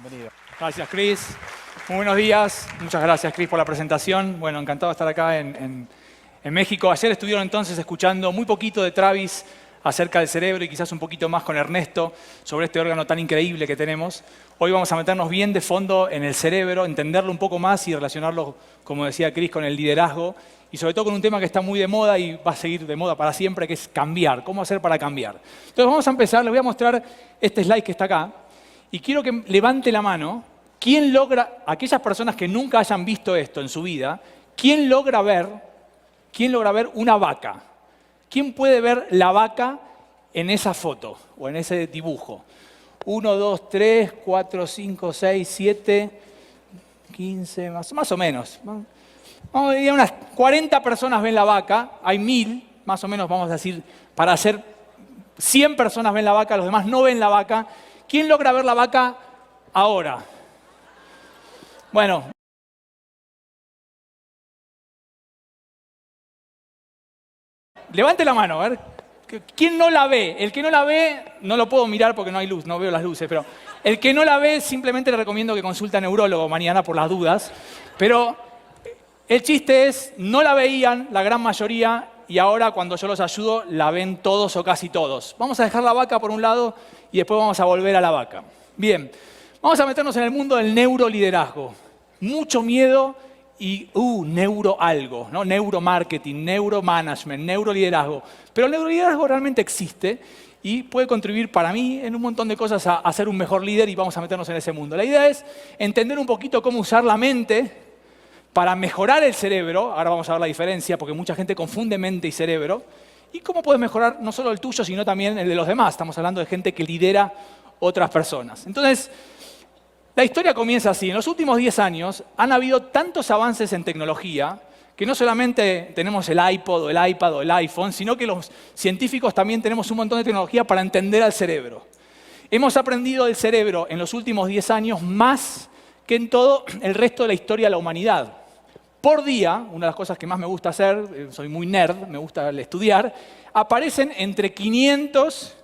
Bienvenido. Gracias, Chris. Muy buenos días. Muchas gracias, Chris, por la presentación. Bueno, encantado de estar acá en México. Ayer estuvieron entonces escuchando muy poquito de Travis acerca del cerebro y quizás un poquito más con Ernesto sobre este órgano tan increíble que tenemos. Hoy vamos a meternos bien de fondo en el cerebro, entenderlo un poco más y relacionarlo, como decía Chris, con el liderazgo y sobre todo con un tema que está muy de moda y va a seguir de moda para siempre, que es cambiar. ¿Cómo hacer para cambiar? Entonces vamos a empezar. Les voy a mostrar este slide que está acá y quiero que levante la mano. ¿Quién logra, aquellas personas que nunca hayan visto esto en su vida, quién logra ver una vaca? ¿Quién puede ver la vaca en esa foto o en ese dibujo? 1, 2, 3, 4, 5, 6, 7, 15, más o menos. Vamos a decir, unas 40 personas ven la vaca, hay 1000, más o menos vamos a decir, para hacer 100 personas ven la vaca, los demás no ven la vaca. ¿Quién logra ver la vaca ahora? Bueno. Levante la mano, a ver. ¿Quién no la ve? El que no la ve, no lo puedo mirar porque no hay luz, no veo las luces, pero el que no la ve, simplemente le recomiendo que consulte a neurólogo mañana por las dudas. Pero el chiste es, no la veían la gran mayoría y ahora cuando yo los ayudo, la ven todos o casi todos. Vamos a dejar la vaca por un lado y después vamos a volver a la vaca. Bien, vamos a meternos en el mundo del neuroliderazgo. Mucho miedo y neuro algo, ¿no? Neuromarketing, neuromanagement, neuroliderazgo. Pero el neuroliderazgo realmente existe y puede contribuir para mí en un montón de cosas a ser un mejor líder y vamos a meternos en ese mundo. La idea es entender un poquito cómo usar la mente para mejorar el cerebro. Ahora vamos a ver la diferencia porque mucha gente confunde mente y cerebro. Y cómo puedes mejorar no solo el tuyo, sino también el de los demás. Estamos hablando de gente que lidera otras personas. Entonces, la historia comienza así. En los últimos 10 años han habido tantos avances en tecnología que no solamente tenemos el iPod o el iPad o el iPhone, sino que los científicos también tenemos un montón de tecnología para entender al cerebro. Hemos aprendido del cerebro en los últimos 10 años más que en todo el resto de la historia de la humanidad. Por día, una de las cosas que más me gusta hacer, soy muy nerd, me gusta estudiar, aparecen entre 500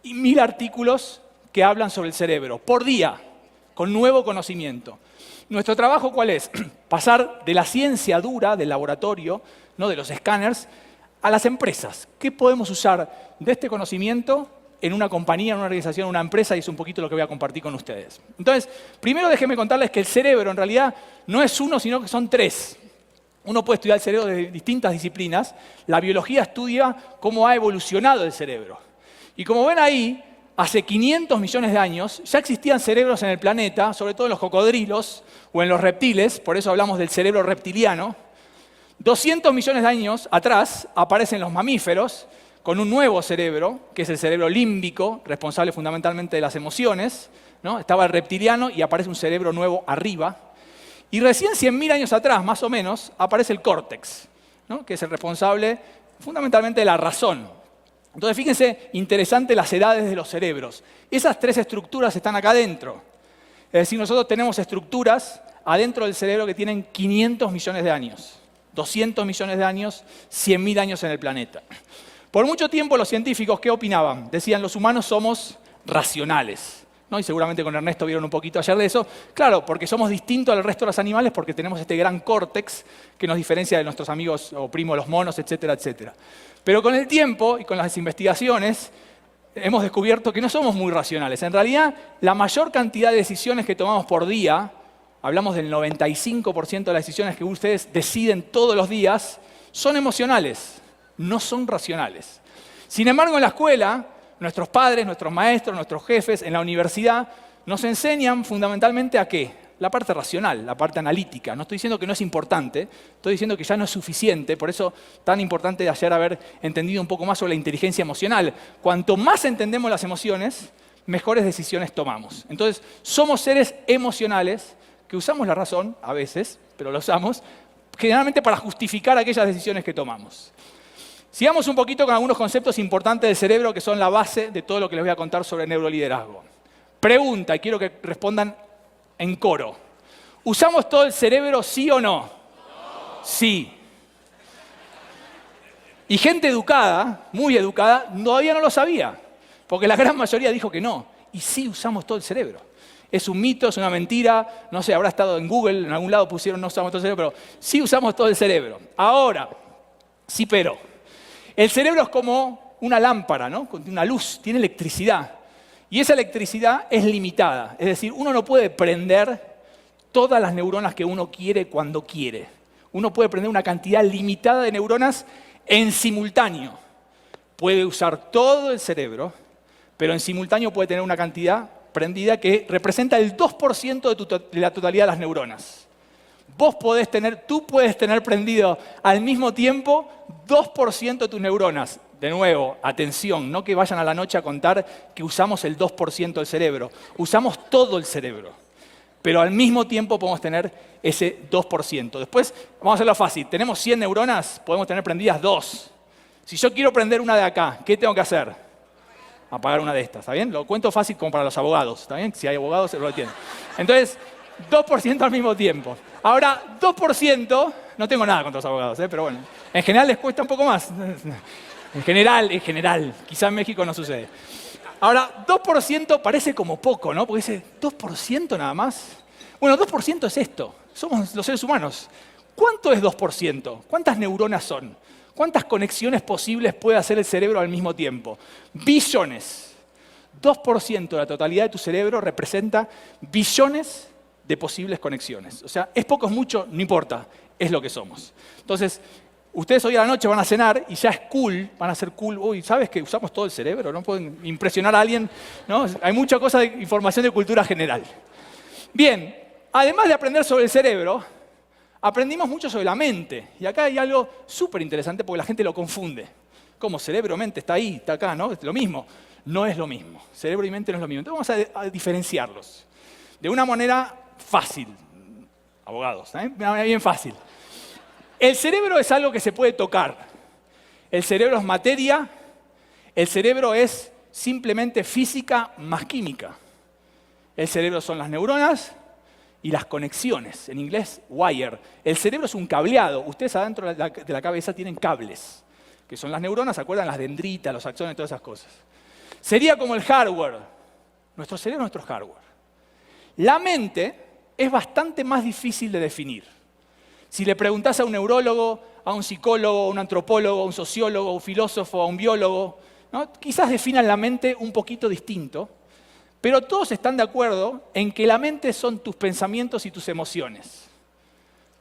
y 1000 artículos que hablan sobre el cerebro. Por día, con nuevo conocimiento. ¿Nuestro trabajo cuál es? Pasar de la ciencia dura, del laboratorio, ¿no? De los escáneres, a las empresas. ¿Qué podemos usar de este conocimiento en una compañía, en una organización, en una empresa? Y es un poquito lo que voy a compartir con ustedes. Entonces, primero déjenme contarles que el cerebro en realidad no es uno, sino que son 3. Uno puede estudiar el cerebro de distintas disciplinas. La biología estudia cómo ha evolucionado el cerebro. Y como ven ahí, hace 500 millones de años ya existían cerebros en el planeta, sobre todo en los cocodrilos o en los reptiles, por eso hablamos del cerebro reptiliano. 200 millones de años atrás aparecen los mamíferos con un nuevo cerebro, que es el cerebro límbico, responsable fundamentalmente de las emociones, ¿no? Estaba el reptiliano y aparece un cerebro nuevo arriba. Y recién 100.000 años atrás, más o menos, aparece el córtex, ¿no? Que es el responsable fundamentalmente de la razón. Entonces, fíjense, interesante las edades de los cerebros. Esas 3 estructuras están acá adentro. Es decir, nosotros tenemos estructuras adentro del cerebro que tienen 500 millones de años, 200 millones de años, 100.000 años en el planeta. Por mucho tiempo los científicos, ¿qué opinaban? Decían, los humanos somos racionales, ¿no? Y seguramente con Ernesto vieron un poquito ayer de eso. Claro, porque somos distintos al resto de los animales porque tenemos este gran córtex que nos diferencia de nuestros amigos o primos los monos, etcétera, etcétera. Pero con el tiempo y con las investigaciones hemos descubierto que no somos muy racionales. En realidad, la mayor cantidad de decisiones que tomamos por día, hablamos del 95% de las decisiones que ustedes deciden todos los días, son emocionales, no son racionales. Sin embargo, en la escuela, nuestros padres, nuestros maestros, nuestros jefes, en la universidad, nos enseñan fundamentalmente a ¿qué? La parte racional, la parte analítica. No estoy diciendo que no es importante, estoy diciendo que ya no es suficiente, por eso tan importante de ayer haber entendido un poco más sobre la inteligencia emocional. Cuanto más entendemos las emociones, mejores decisiones tomamos. Entonces, somos seres emocionales que usamos la razón, a veces, pero lo usamos, generalmente para justificar aquellas decisiones que tomamos. Sigamos un poquito con algunos conceptos importantes del cerebro que son la base de todo lo que les voy a contar sobre neuroliderazgo. Pregunta, y quiero que respondan en coro. ¿Usamos todo el cerebro, sí o no? Sí. Y gente educada, muy educada, todavía no lo sabía, porque la gran mayoría dijo que no. Y sí usamos todo el cerebro. es un mito, es una mentira, no sé, habrá estado en Google, en algún lado pusieron no usamos todo el cerebro, pero sí usamos todo el cerebro. Ahora, sí, pero el cerebro es como una lámpara, ¿no? Con una luz, tiene electricidad. Y esa electricidad es limitada, es decir, uno no puede prender todas las neuronas que uno quiere cuando quiere. Uno puede prender una cantidad limitada de neuronas en simultáneo. Puede usar todo el cerebro, pero en simultáneo puede tener una cantidad prendida que representa el 2% de la totalidad de las neuronas. Tú puedes tener prendido al mismo tiempo 2% de tus neuronas. De nuevo, atención, no que vayan a la noche a contar que usamos el 2% del cerebro. Usamos todo el cerebro, pero al mismo tiempo podemos tener ese 2%. Después, vamos a hacerlo fácil. Tenemos 100 neuronas, podemos tener prendidas 2. Si yo quiero prender una de acá, ¿qué tengo que hacer? Apagar una de estas, ¿está bien? Lo cuento fácil como para los abogados, ¿está bien? Si hay abogados, se lo entienden. Entonces, 2% al mismo tiempo. Ahora, 2%, no tengo nada contra los abogados, pero bueno, en general les cuesta un poco más. En general, quizá en México no sucede. Ahora, 2% parece como poco, ¿no? Porque dice, ¿2% nada más? Bueno, 2% es esto, somos los seres humanos. ¿Cuánto es 2%? ¿Cuántas neuronas son? ¿Cuántas conexiones posibles puede hacer el cerebro al mismo tiempo? Billones. 2% de la totalidad de tu cerebro representa billones de posibles conexiones. O sea, es poco, es mucho, no importa, es lo que somos. Entonces, ustedes hoy a la noche van a cenar y ya es cool, van a ser cool. Uy, ¿sabes que usamos todo el cerebro? ¿No pueden impresionar a alguien? ¿No? Hay mucha cosa de información de cultura general. Bien, además de aprender sobre el cerebro, aprendimos mucho sobre la mente. Y acá hay algo súper interesante porque la gente lo confunde. Como cerebro, mente, está ahí, está acá, ¿no? Es lo mismo. No es lo mismo. Cerebro y mente no es lo mismo. Entonces vamos a diferenciarlos. De una manera fácil. Abogados, ¿eh? Una manera bien fácil. El cerebro es algo que se puede tocar. El cerebro es materia. El cerebro es simplemente física más química. El cerebro son las neuronas y las conexiones. En inglés, wire. El cerebro es un cableado. Ustedes adentro de la cabeza tienen cables, que son las neuronas, ¿se acuerdan? Las dendritas, los axones, todas esas cosas. Sería como el hardware. Nuestro cerebro es nuestro hardware. La mente es bastante más difícil de definir. Si le preguntás a un neurólogo, a un psicólogo, a un antropólogo, a un sociólogo, a un filósofo, a un biólogo, ¿no? Quizás definan la mente un poquito distinto, pero todos están de acuerdo en que la mente son tus pensamientos y tus emociones.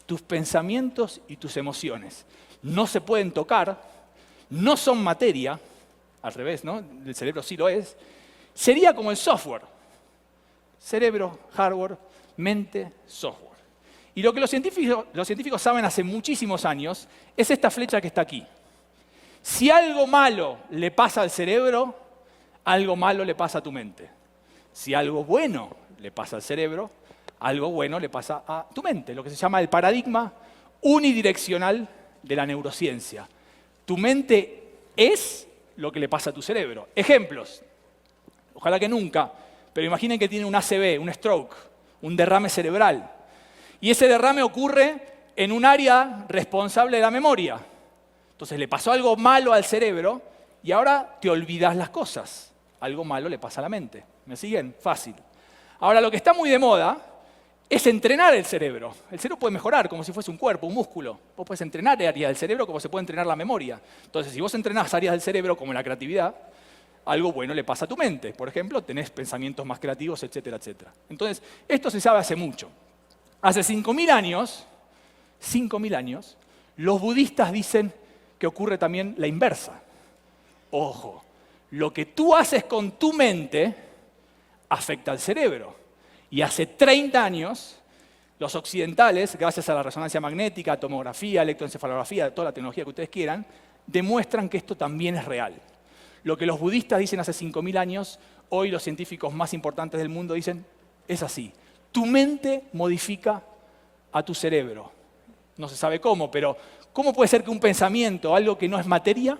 Tus pensamientos y tus emociones. No se pueden tocar, no son materia, al revés, ¿no? El cerebro sí lo es. Sería como el software. Cerebro, hardware, mente, software. Y lo que los científicos saben hace muchísimos años es esta flecha que está aquí. Si algo malo le pasa al cerebro, algo malo le pasa a tu mente. Si algo bueno le pasa al cerebro, algo bueno le pasa a tu mente. Lo que se llama el paradigma unidireccional de la neurociencia. Tu mente es lo que le pasa a tu cerebro. Ejemplos. Ojalá que nunca, pero imaginen que tiene un ACV, un stroke, un derrame cerebral. Y ese derrame ocurre en un área responsable de la memoria. Entonces le pasó algo malo al cerebro y ahora te olvidas las cosas. Algo malo le pasa a la mente. ¿Me siguen? Fácil. Ahora, lo que está muy de moda es entrenar el cerebro. El cerebro puede mejorar como si fuese un cuerpo, un músculo. Vos podés entrenar áreas del cerebro como se puede entrenar la memoria. Entonces, si vos entrenás áreas del cerebro como la creatividad, algo bueno le pasa a tu mente. Por ejemplo, tenés pensamientos más creativos, etcétera, etcétera. Entonces, esto se sabe hace mucho. Hace 5.000 años, los budistas dicen que ocurre también la inversa. Ojo, lo que tú haces con tu mente afecta al cerebro. Y hace 30 años, los occidentales, gracias a la resonancia magnética, tomografía, electroencefalografía, toda la tecnología que ustedes quieran, demuestran que esto también es real. Lo que los budistas dicen hace 5.000 años, hoy los científicos más importantes del mundo dicen, es así. Tu mente modifica a tu cerebro. No se sabe cómo, pero ¿cómo puede ser que un pensamiento, algo que no es materia,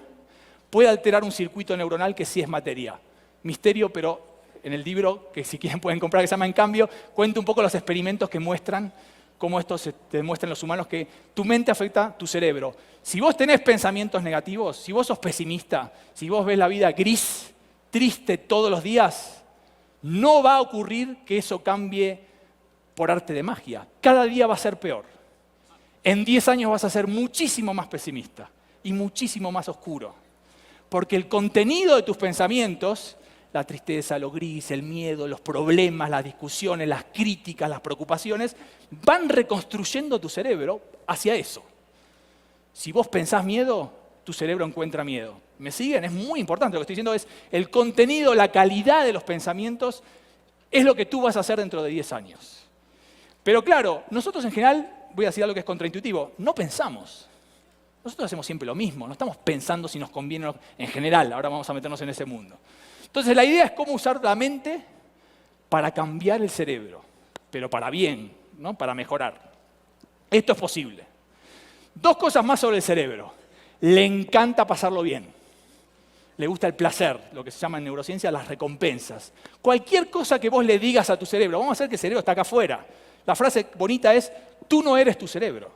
pueda alterar un circuito neuronal que sí es materia? Misterio, pero en el libro, que si quieren pueden comprar, que se llama En Cambio, cuento un poco los experimentos que muestran cómo esto se demuestra en los humanos, que tu mente afecta tu cerebro. Si vos tenés pensamientos negativos, si vos sos pesimista, si vos ves la vida gris, triste todos los días, No va a ocurrir que eso cambie por arte de magia. Cada día va a ser peor. En 10 años vas a ser muchísimo más pesimista y muchísimo más oscuro. Porque el contenido de tus pensamientos, la tristeza, lo gris, el miedo, los problemas, las discusiones, las críticas, las preocupaciones, van reconstruyendo tu cerebro hacia eso. Si vos pensás miedo, tu cerebro encuentra miedo. ¿Me siguen? Es muy importante. Lo que estoy diciendo es el contenido, la calidad de los pensamientos es lo que tú vas a hacer dentro de 10 años. Pero claro, nosotros en general, voy a decir algo que es contraintuitivo, no pensamos. Nosotros hacemos siempre lo mismo, no estamos pensando si nos conviene o no, en general, ahora vamos a meternos en ese mundo. Entonces la idea es cómo usar la mente para cambiar el cerebro, pero para bien, ¿no? Para mejorar. Esto es posible. 2 cosas más sobre el cerebro. Le encanta pasarlo bien. Le gusta el placer, lo que se llama en neurociencia las recompensas. Cualquier cosa que vos le digas a tu cerebro, vamos a hacer que el cerebro está acá afuera. La frase bonita es, tú no eres tu cerebro.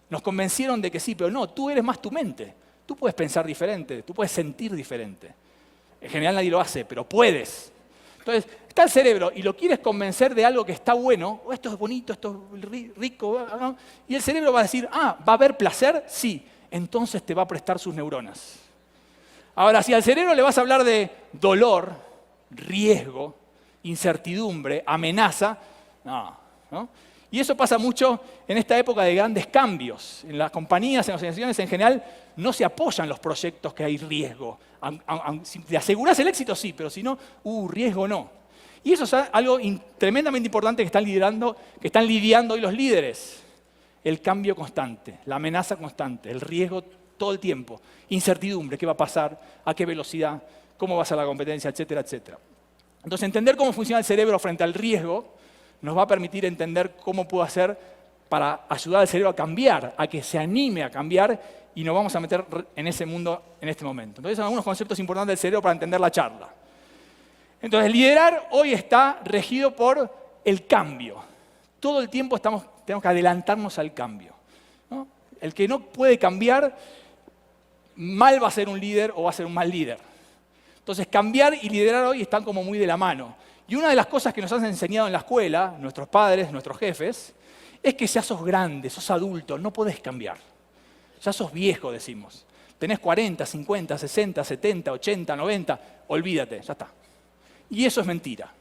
Nos convencieron de que sí, pero no, tú eres más tu mente. Tú puedes pensar diferente, tú puedes sentir diferente. En general nadie lo hace, pero puedes. Entonces, está el cerebro y lo quieres convencer de algo que está bueno, o esto es bonito, esto es rico, ¿no? Y el cerebro va a decir, ¿va a haber placer? Sí. Entonces te va a prestar sus neuronas. Ahora, si al cerebro le vas a hablar de dolor, riesgo, incertidumbre, amenaza, ¿no? Y eso pasa mucho en esta época de grandes cambios. En las compañías, en las organizaciones en general, no se apoyan los proyectos que hay riesgo. Si te aseguras el éxito, sí, pero si no, riesgo no. Y eso es algo tremendamente importante que están lidiando hoy los líderes. El cambio constante, la amenaza constante, el riesgo todo el tiempo, incertidumbre, qué va a pasar, a qué velocidad, cómo va a ser la competencia, etcétera, etcétera. Entonces, entender cómo funciona el cerebro frente al riesgo nos va a permitir entender cómo puedo hacer para ayudar al cerebro a cambiar, a que se anime a cambiar, y nos vamos a meter en ese mundo en este momento. Entonces, son algunos conceptos importantes del cerebro para entender la charla. Entonces, liderar hoy está regido por el cambio. Todo el tiempo tenemos que adelantarnos al cambio, ¿no? El que no puede cambiar, mal va a ser un líder o va a ser un mal líder. Entonces, cambiar y liderar hoy están como muy de la mano. Y una de las cosas que nos han enseñado en la escuela, nuestros padres, nuestros jefes, es que ya sos grande, sos adulto, no podés cambiar. Ya sos viejo, decimos. Tenés 40, 50, 60, 70, 80, 90, olvídate, ya está. Y eso es mentira.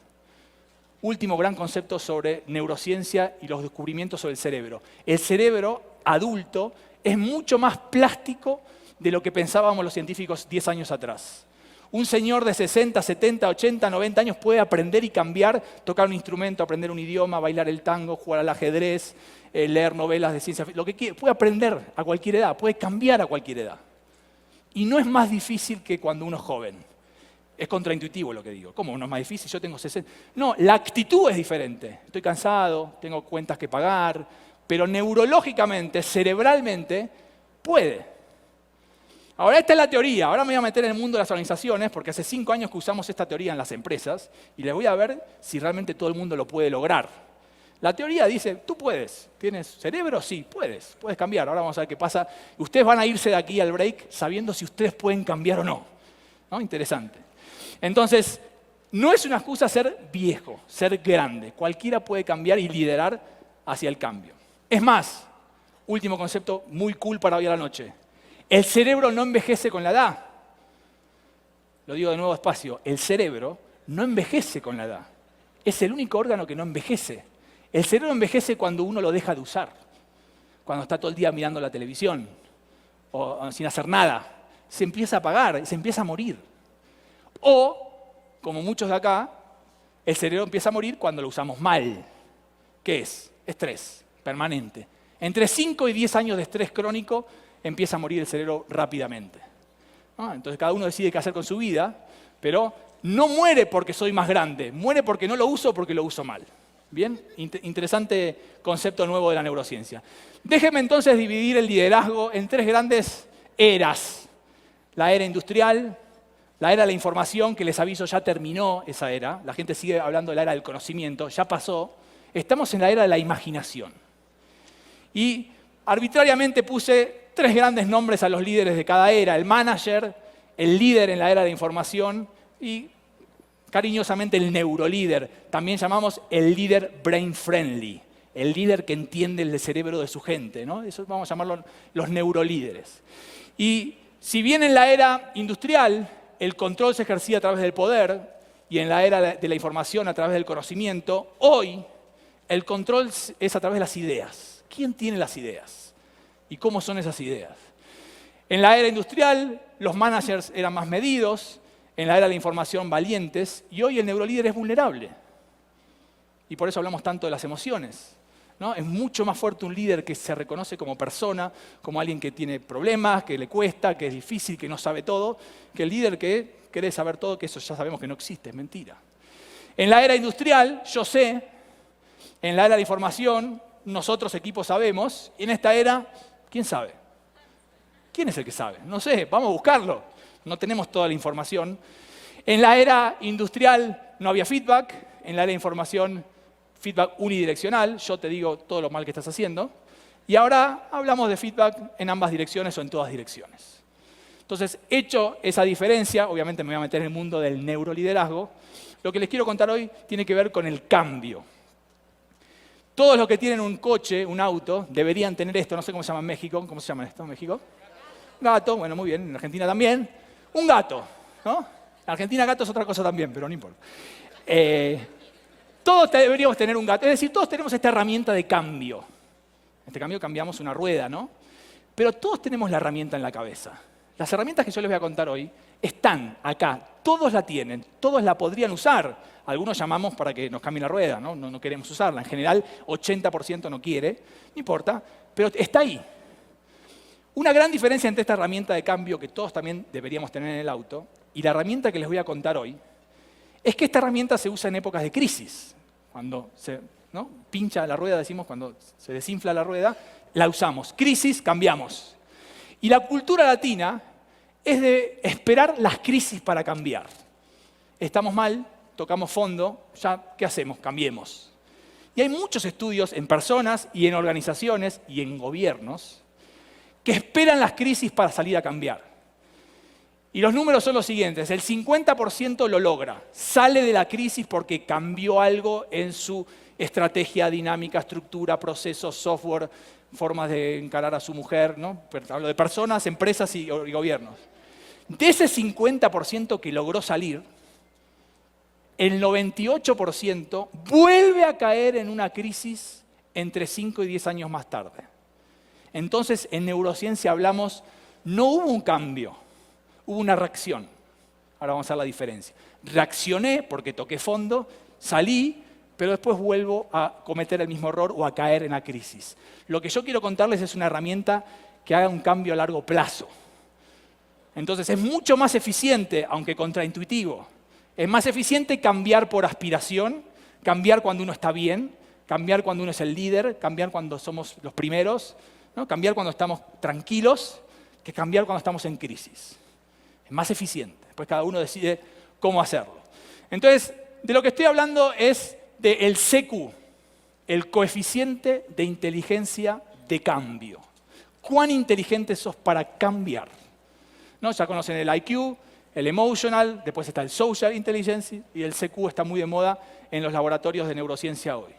Último gran concepto sobre neurociencia y los descubrimientos sobre el cerebro. El cerebro adulto es mucho más plástico de lo que pensábamos los científicos 10 años atrás. Un señor de 60, 70, 80, 90 años puede aprender y cambiar, tocar un instrumento, aprender un idioma, bailar el tango, jugar al ajedrez, leer novelas de ciencia ficción, lo que quiera. Puede aprender a cualquier edad, puede cambiar a cualquier edad. Y no es más difícil que cuando uno es joven. Es contraintuitivo lo que digo. ¿Cómo no es más difícil? Yo tengo 60. No, la actitud es diferente. Estoy cansado, tengo cuentas que pagar, pero neurológicamente, cerebralmente, puede. Ahora, esta es la teoría. Ahora me voy a meter en el mundo de las organizaciones, porque hace 5 años que usamos esta teoría en las empresas, y les voy a ver si realmente todo el mundo lo puede lograr. La teoría dice, tú puedes. ¿Tienes cerebro? Sí, puedes cambiar. Ahora vamos a ver qué pasa. Ustedes van a irse de aquí al break sabiendo si ustedes pueden cambiar o no. ¿No? Interesante. Entonces, no es una excusa ser viejo, ser grande. Cualquiera puede cambiar y liderar hacia el cambio. Es más, último concepto muy cool para hoy a la noche. El cerebro no envejece con la edad. Lo digo de nuevo despacio. El cerebro no envejece con la edad. Es el único órgano que no envejece. El cerebro envejece cuando uno lo deja de usar. Cuando está todo el día mirando la televisión o sin hacer nada. Se empieza a apagar, se empieza a morir. O, como muchos de acá, el cerebro empieza a morir cuando lo usamos mal. ¿Qué es? Estrés permanente. Entre 5 y 10 años de estrés crónico empieza a morir el cerebro rápidamente. Entonces cada uno decide qué hacer con su vida, pero no muere porque soy más grande, muere porque no lo uso o porque lo uso mal. Bien, interesante concepto nuevo de la neurociencia. Déjenme entonces dividir el liderazgo en 3 grandes eras. La era industrial, la era de la información, que les aviso ya terminó esa era, la gente sigue hablando de la era del conocimiento, ya pasó. Estamos en la era de la imaginación. Y arbitrariamente puse 3 grandes nombres a los líderes de cada era, el manager, el líder en la era de información y cariñosamente el neurolíder. También llamamos el líder brain friendly, el líder que entiende el cerebro de su gente, ¿no? Eso vamos a llamarlo los neurolíderes. Y si bien en la era industrial el control se ejercía a través del poder y en la era de la información a través del conocimiento, hoy el control es a través de las ideas. ¿Quién tiene las ideas? ¿Y cómo son esas ideas? En la era industrial los managers eran más medidos, en la era de la información valientes, y hoy el neurolíder es vulnerable. Y por eso hablamos tanto de las emociones, ¿no? Es mucho más fuerte un líder que se reconoce como persona, como alguien que tiene problemas, que le cuesta, que es difícil, que no sabe todo, que el líder que quiere saber todo, que eso ya sabemos que no existe, es mentira. En la era industrial, yo sé, en la era de información, nosotros equipos sabemos, y en esta era, ¿quién sabe? ¿Quién es el que sabe? No sé, vamos a buscarlo. No tenemos toda la información. En la era industrial no había feedback, en la era de información, feedback unidireccional, yo te digo todo lo mal que estás haciendo, y ahora hablamos de feedback en ambas direcciones o en todas direcciones. Entonces, hecho esa diferencia, obviamente me voy a meter en el mundo del neuroliderazgo, lo que les quiero contar hoy tiene que ver con el cambio. Todos los que tienen un coche, un auto, deberían tener esto, no sé cómo se llama en México, ¿cómo se llama esto en México? Gato, bueno, muy bien, en Argentina también. Un gato, ¿no? En Argentina gato es otra cosa también, pero no importa. Todos deberíamos tener un gato, es decir, todos tenemos esta herramienta de cambio. En este cambio cambiamos una rueda, ¿no? Pero todos tenemos la herramienta en la cabeza. Las herramientas que yo les voy a contar hoy están acá, todos la tienen, todos la podrían usar. Algunos llamamos para que nos cambie la rueda, ¿no? No queremos usarla. En general, 80% no quiere, no importa, pero está ahí. Una gran diferencia entre esta herramienta de cambio que todos también deberíamos tener en el auto y la herramienta que les voy a contar hoy es que esta herramienta se usa en épocas de crisis. Cuando se pincha la rueda, decimos, cuando se desinfla la rueda, la usamos. Crisis, cambiamos. Y la cultura latina es de esperar las crisis para cambiar. Estamos mal, tocamos fondo, ya, ¿qué hacemos? Cambiemos. Y hay muchos estudios en personas y en organizaciones y en gobiernos que esperan las crisis para salir a cambiar. Y los números son los siguientes, el 50% lo logra, sale de la crisis porque cambió algo en su estrategia, dinámica, estructura, procesos, software, formas de encarar a su mujer, ¿no? Hablo de personas, empresas y gobiernos. De ese 50% que logró salir, el 98% vuelve a caer en una crisis entre 5 y 10 años más tarde. Entonces, en neurociencia hablamos, no hubo un cambio, hubo una reacción. Ahora vamos a ver la diferencia. Reaccioné porque toqué fondo, salí, pero después vuelvo a cometer el mismo error o a caer en la crisis. Lo que yo quiero contarles es una herramienta que haga un cambio a largo plazo. Entonces, es mucho más eficiente, aunque contraintuitivo. Es más eficiente cambiar por aspiración, cambiar cuando uno está bien, cambiar cuando uno es el líder, cambiar cuando somos los primeros, ¿no? Cambiar cuando estamos tranquilos, que cambiar cuando estamos en crisis. Es más eficiente. Después cada uno decide cómo hacerlo. Entonces, de lo que estoy hablando es del CQ, el coeficiente de inteligencia de cambio. ¿Cuán inteligente sos para cambiar? ¿No? Ya conocen el IQ, el emotional, después está el social intelligence y el CQ está muy de moda en los laboratorios de neurociencia hoy.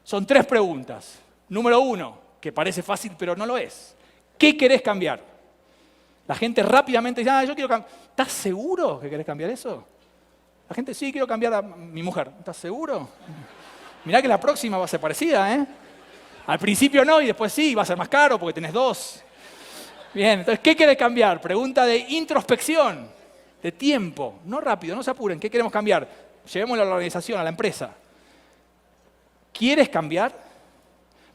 Son 3 preguntas. Número 1, que parece fácil pero no lo es. ¿Qué querés cambiar? La gente rápidamente dice, yo quiero cambiar. ¿Estás seguro que querés cambiar eso? La gente, sí, quiero cambiar a mi mujer. ¿Estás seguro? Mirá que la próxima va a ser parecida, ¿eh? Al principio no y después sí, va a ser más caro porque tenés 2. Bien, entonces, ¿qué querés cambiar? Pregunta de introspección, de tiempo. No rápido, no se apuren. ¿Qué queremos cambiar? Llevémoslo a la organización, a la empresa. ¿Quieres cambiar?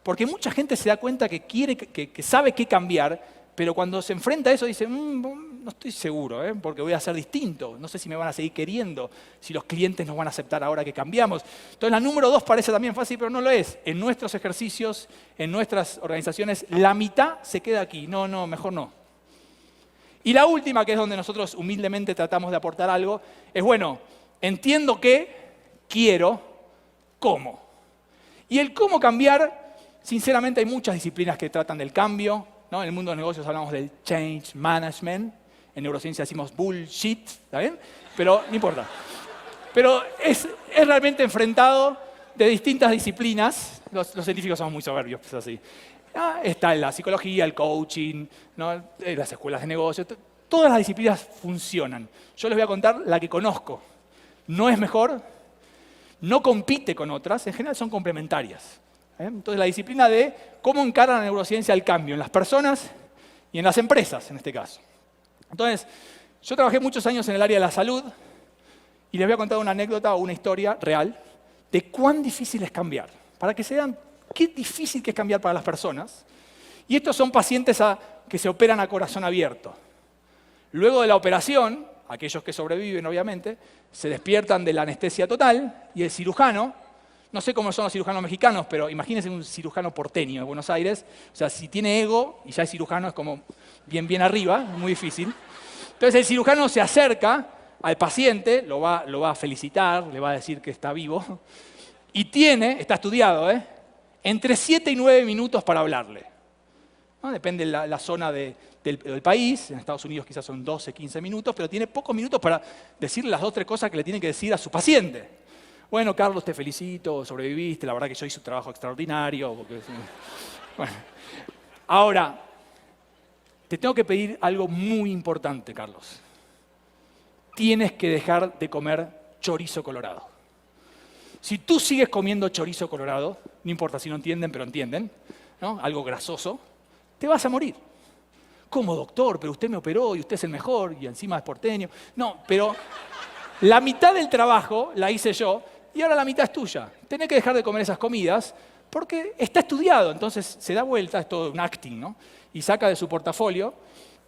Porque mucha gente se da cuenta que sabe qué cambiar, pero cuando se enfrenta a eso dice, no estoy seguro, porque voy a ser distinto. No sé si me van a seguir queriendo, si los clientes nos van a aceptar ahora que cambiamos. Entonces la número 2 parece también fácil, pero no lo es. En nuestros ejercicios, en nuestras organizaciones, la mitad se queda aquí. No, mejor no. Y la última, que es donde nosotros humildemente tratamos de aportar algo, es bueno, entiendo que, quiero, cómo. Y el cómo cambiar, sinceramente hay muchas disciplinas que tratan del cambio, ¿no? En el mundo de los negocios hablamos del change management, en neurociencia decimos bullshit, ¿está bien? Pero no importa. Pero es realmente enfrentado de distintas disciplinas. Los científicos somos muy soberbios, pues así. Está la psicología, el coaching, ¿no? Las escuelas de negocio. Todas las disciplinas funcionan. Yo les voy a contar la que conozco. No es mejor, no compite con otras, en general son complementarias. Entonces, la disciplina de cómo encara la neurociencia el cambio en las personas y en las empresas, en este caso. Entonces, yo trabajé muchos años en el área de la salud y les voy a contar una anécdota o una historia real de cuán difícil es cambiar, para que se vean qué difícil que es cambiar para las personas. Y estos son pacientes que se operan a corazón abierto. Luego de la operación, aquellos que sobreviven, obviamente, se despiertan de la anestesia total y el cirujano, no sé cómo son los cirujanos mexicanos, pero imagínense un cirujano porteño de Buenos Aires, o sea, si tiene ego y ya es cirujano es como bien arriba, muy difícil. Entonces el cirujano se acerca al paciente, lo va a felicitar, le va a decir que está vivo, y está estudiado, entre 7 y 9 minutos para hablarle. ¿No? Depende de la zona del país, en Estados Unidos quizás son 12, 15 minutos, pero tiene pocos minutos para decirle las 2 o 3 cosas que le tiene que decir a su paciente. Bueno, Carlos, te felicito, sobreviviste, la verdad que yo hice un trabajo extraordinario. Bueno. Ahora, te tengo que pedir algo muy importante, Carlos. Tienes que dejar de comer chorizo colorado. Si tú sigues comiendo chorizo colorado, no importa si no entienden, pero entienden, ¿no? Algo grasoso, te vas a morir. ¿Cómo, doctor? Pero usted me operó y usted es el mejor y encima es porteño. No, pero la mitad del trabajo la hice yo y ahora la mitad es tuya. Tenés que dejar de comer esas comidas porque está estudiado. Entonces se da vuelta, es todo un acting, ¿no? Y saca de su portafolio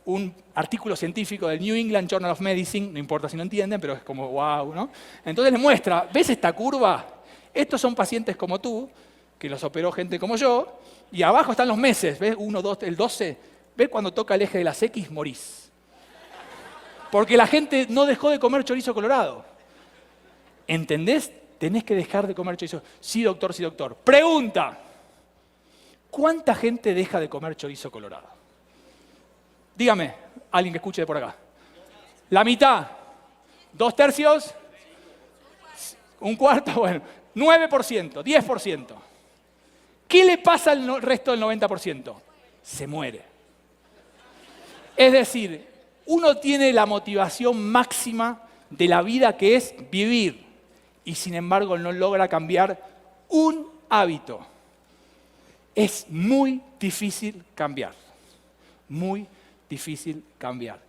un artículo científico del New England Journal of Medicine, no importa si no entienden, pero es como wow, ¿no? Entonces les muestra, ¿ves esta curva? Estos son pacientes como tú, que los operó gente como yo, y abajo están los meses, ¿ves? 1, 2, el 12, ¿ves cuando toca el eje de las X? Morís. Porque la gente no dejó de comer chorizo colorado. ¿Entendés? Tenés que dejar de comer chorizo. Sí, doctor, sí, doctor. Pregunta. ¿Cuánta gente deja de comer chorizo colorado? Dígame, alguien que escuche de por acá. ¿La mitad? ¿2/3? ¿1/4? Bueno, 9%, 10%. ¿Qué le pasa al resto del 90%? Se muere. Es decir, uno tiene la motivación máxima de la vida que es vivir y sin embargo no logra cambiar un hábito. Es muy difícil cambiar, muy difícil cambiar.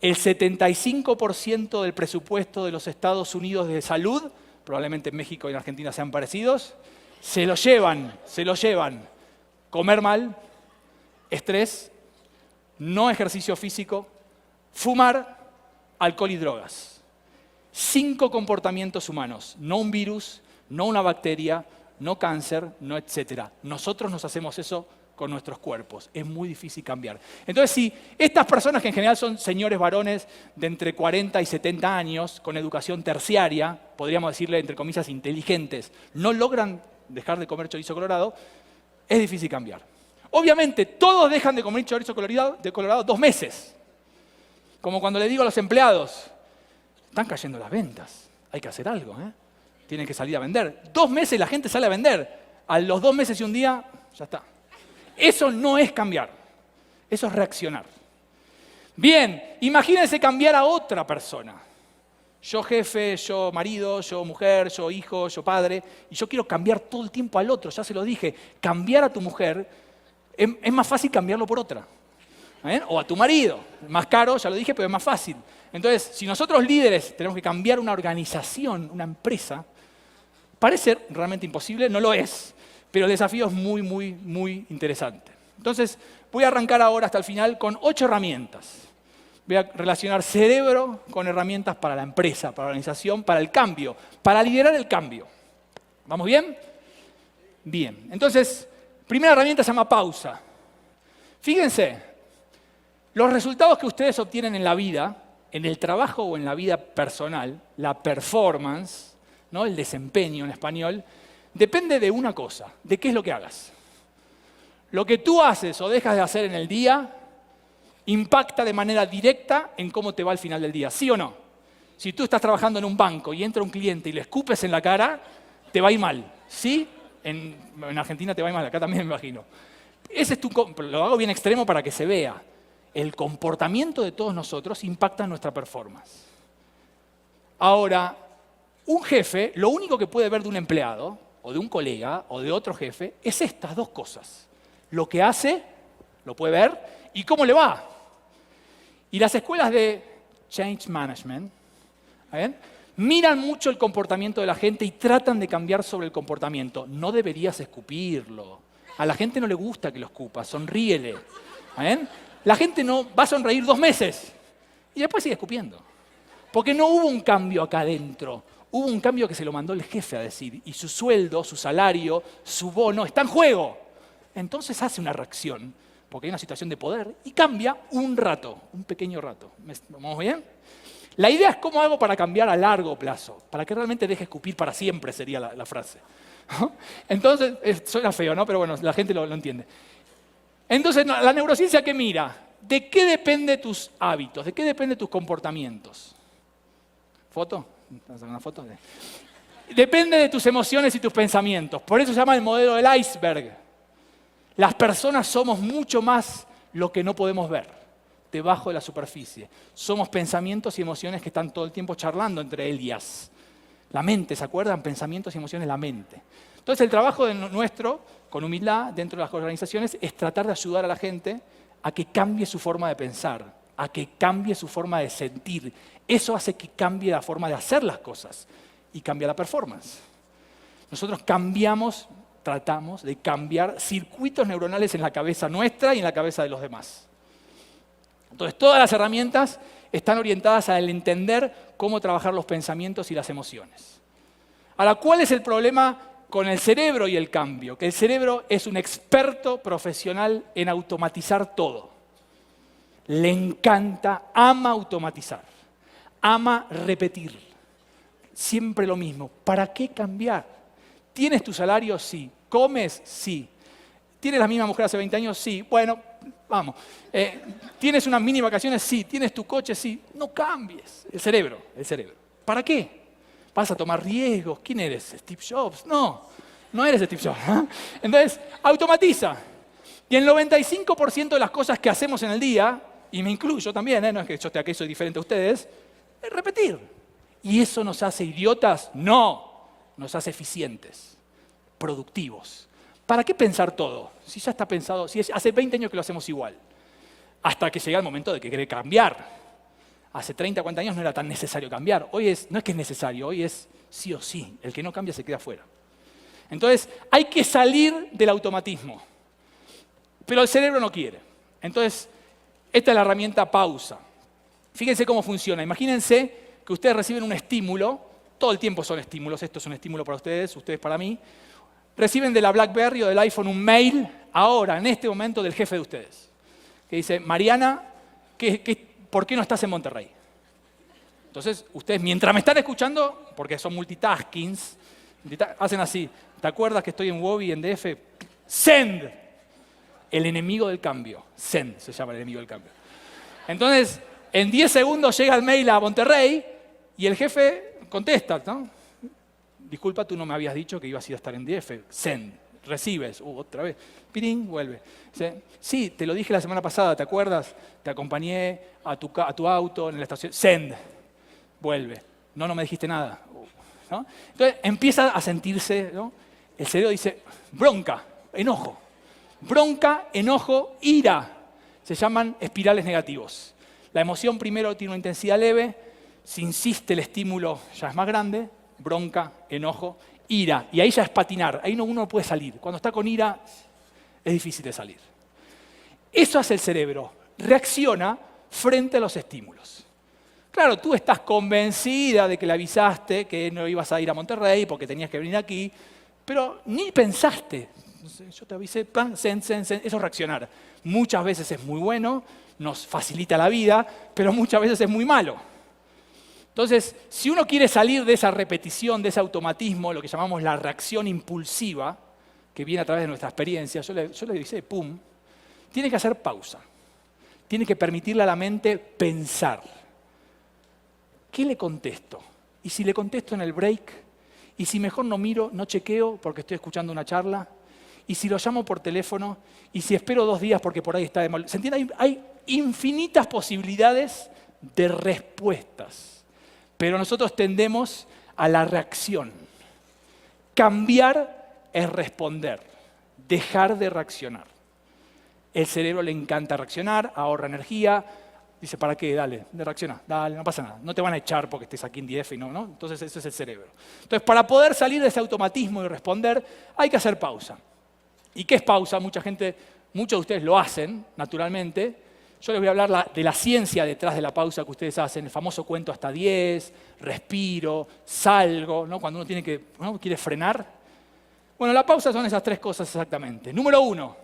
El 75% del presupuesto de los Estados Unidos de salud, probablemente en México y en Argentina sean parecidos, se lo llevan. Comer mal, estrés, no ejercicio físico, fumar, alcohol y drogas. 5 comportamientos humanos, no un virus, no una bacteria, no cáncer, no etcétera. Nosotros nos hacemos eso con nuestros cuerpos. Es muy difícil cambiar. Entonces, si estas personas que en general son señores varones de entre 40 y 70 años, con educación terciaria, podríamos decirle entre comillas inteligentes, no logran dejar de comer chorizo colorado, es difícil cambiar. Obviamente, todos dejan de comer chorizo colorado 2 meses. Como cuando le digo a los empleados, están cayendo las ventas, hay que hacer algo, tienen que salir a vender. 2 meses la gente sale a vender, a los 2 meses y un día, ya está. Eso no es cambiar, eso es reaccionar. Bien, imagínense cambiar a otra persona. Yo jefe, yo marido, yo mujer, yo hijo, yo padre, y yo quiero cambiar todo el tiempo al otro, ya se lo dije. Cambiar a tu mujer, es más fácil cambiarlo por otra. O a tu marido, más caro, ya lo dije, pero es más fácil. Entonces, si nosotros líderes tenemos que cambiar una organización, una empresa, parece realmente imposible, no lo es, pero el desafío es muy, muy, muy interesante. Entonces, voy a arrancar ahora hasta el final con 8 herramientas. Voy a relacionar cerebro con herramientas para la empresa, para la organización, para el cambio, para liderar el cambio. ¿Vamos bien? Bien. Entonces, primera herramienta se llama pausa. Fíjense, los resultados que ustedes obtienen en la vida, en el trabajo o en la vida personal, la performance, ¿no? El desempeño en español, depende de una cosa, de qué es lo que hagas. Lo que tú haces o dejas de hacer en el día impacta de manera directa en cómo te va al final del día, ¿sí o no? Si tú estás trabajando en un banco y entra un cliente y le escupes en la cara, te va a ir mal. ¿Sí? En Argentina te va a ir mal, acá también me imagino. Lo hago bien extremo para que se vea. El comportamiento de todos nosotros impacta en nuestra performance. Ahora, un jefe, lo único que puede ver de un empleado, o de un colega, o de otro jefe, es estas dos cosas. Lo que hace, lo puede ver, y cómo le va. Y las escuelas de Change Management, ¿ven?, miran mucho el comportamiento de la gente y tratan de cambiar sobre el comportamiento. No deberías escupirlo. A la gente no le gusta que lo escupas, sonríele. ¿Ven? La gente no va a sonreír 2 meses y después sigue escupiendo. Porque no hubo un cambio acá adentro. Hubo un cambio que se lo mandó el jefe a decir. Y su sueldo, su salario, su bono está en juego. Entonces hace una reacción, porque hay una situación de poder, y cambia un rato, un pequeño rato. ¿Vamos bien? La idea es cómo hago para cambiar a largo plazo, para que realmente deje escupir para siempre, sería la frase. Entonces, suena feo, ¿no? Pero bueno, la gente lo entiende. Entonces, la neurociencia, ¿qué mira? ¿De qué depende tus hábitos? ¿De qué depende tus comportamientos? ¿Foto? ¿Estás sacando una foto? Depende de tus emociones y tus pensamientos. Por eso se llama el modelo del iceberg. Las personas somos mucho más lo que no podemos ver debajo de la superficie. Somos pensamientos y emociones que están todo el tiempo charlando entre ellas. La mente, ¿se acuerdan? Pensamientos y emociones, la mente. Entonces el trabajo nuestro, con humildad, dentro de las organizaciones, es tratar de ayudar a la gente a que cambie su forma de pensar, a que cambie su forma de sentir. Eso hace que cambie la forma de hacer las cosas y cambia la performance. Nosotros tratamos de cambiar circuitos neuronales en la cabeza nuestra y en la cabeza de los demás. Entonces, todas las herramientas están orientadas al entender cómo trabajar los pensamientos y las emociones. Ahora, ¿cuál es el problema con el cerebro y el cambio? Que el cerebro es un experto profesional en automatizar todo. Le encanta, ama automatizar, ama repetir. Siempre lo mismo. ¿Para qué cambiar? ¿Tienes tu salario? Sí. ¿Comes? Sí. ¿Tienes la misma mujer hace 20 años? Sí. Bueno, vamos. ¿Tienes unas mini vacaciones? Sí. ¿Tienes tu coche? Sí. No cambies. El cerebro. ¿Para qué? ¿Vas a tomar riesgos? ¿Quién eres? ¿Steve Jobs? No eres Steve Jobs. ¿Eh? Entonces, automatiza. Y el 95% de las cosas que hacemos en el día, y me incluyo también, no es que yo esté aquí, soy diferente a ustedes, es repetir. ¿Y eso nos hace idiotas? No. Nos hace eficientes, productivos. ¿Para qué pensar todo? Si ya está pensado, si hace 20 años que lo hacemos igual. Hasta que llega el momento de que querer cambiar. Hace 30, 40 años no era tan necesario cambiar. Hoy no es que es necesario, hoy es sí o sí. El que no cambia se queda fuera. Entonces, hay que salir del automatismo. Pero el cerebro no quiere. Entonces, esta es la herramienta pausa. Fíjense cómo funciona. Imagínense que ustedes reciben un estímulo. Todo el tiempo son estímulos. Esto es un estímulo para ustedes para mí. Reciben de la BlackBerry o del iPhone un mail, ahora, en este momento, del jefe de ustedes. Que dice, Mariana, ¿por qué no estás en Monterrey? Entonces, ustedes, mientras me están escuchando, porque son multitaskings, hacen así. ¿Te acuerdas que estoy en WOBI, en DF? Send. El enemigo del cambio. Send se llama el enemigo del cambio. Entonces, en 10 segundos llega el mail a Monterrey y el jefe contesta, ¿no? Disculpa, tú no me habías dicho que ibas a ir a estar en DF. Send. Recibes. Otra vez. Pirín, vuelve. Sí, te lo dije la semana pasada, ¿te acuerdas? Te acompañé a tu auto en la estación. Send. Vuelve. No me dijiste nada. ¿No? Entonces empieza a sentirse, ¿no? El cerebro dice, bronca, enojo. Bronca, enojo, ira. Se llaman espirales negativos. La emoción primero tiene una intensidad leve, si insiste el estímulo ya es más grande, bronca, enojo, ira. Y ahí ya es patinar, ahí uno no puede salir. Cuando está con ira es difícil de salir. Eso hace el cerebro, reacciona frente a los estímulos. Claro, tú estás convencida de que le avisaste que no ibas a ir a Monterrey porque tenías que venir aquí, pero ni pensaste. Yo te avisé, eso es reaccionar. Muchas veces es muy bueno, nos facilita la vida, pero muchas veces es muy malo. Entonces, si uno quiere salir de esa repetición, de ese automatismo, lo que llamamos la reacción impulsiva, que viene a través de nuestra experiencia, yo le dije, pum, tiene que hacer pausa. Tiene que permitirle a la mente pensar. ¿qué le contesto? ¿Y si le contesto en el break? ¿Y si mejor no miro, no chequeo porque estoy escuchando una charla? ¿Y si lo llamo por teléfono? ¿Y si espero 2 días porque por ahí está de mal? ¿Se entiende? Hay infinitas posibilidades de respuestas, pero nosotros tendemos a la reacción. Cambiar es responder, dejar de reaccionar. El cerebro le encanta reaccionar, ahorra energía. Dice, ¿para qué? Dale, reacciona, dale, no pasa nada. No te van a echar porque estés aquí en DF y no. Entonces, eso es el cerebro. Entonces, para poder salir de ese automatismo y responder, hay que hacer pausa. ¿Y qué es pausa? Muchos de ustedes lo hacen, naturalmente. Yo les voy a hablar de la ciencia detrás de la pausa que ustedes hacen. El famoso cuento hasta 10, respiro, salgo, ¿no? Cuando uno quiere frenar. Bueno, la pausa son esas 3 cosas exactamente. Número 1,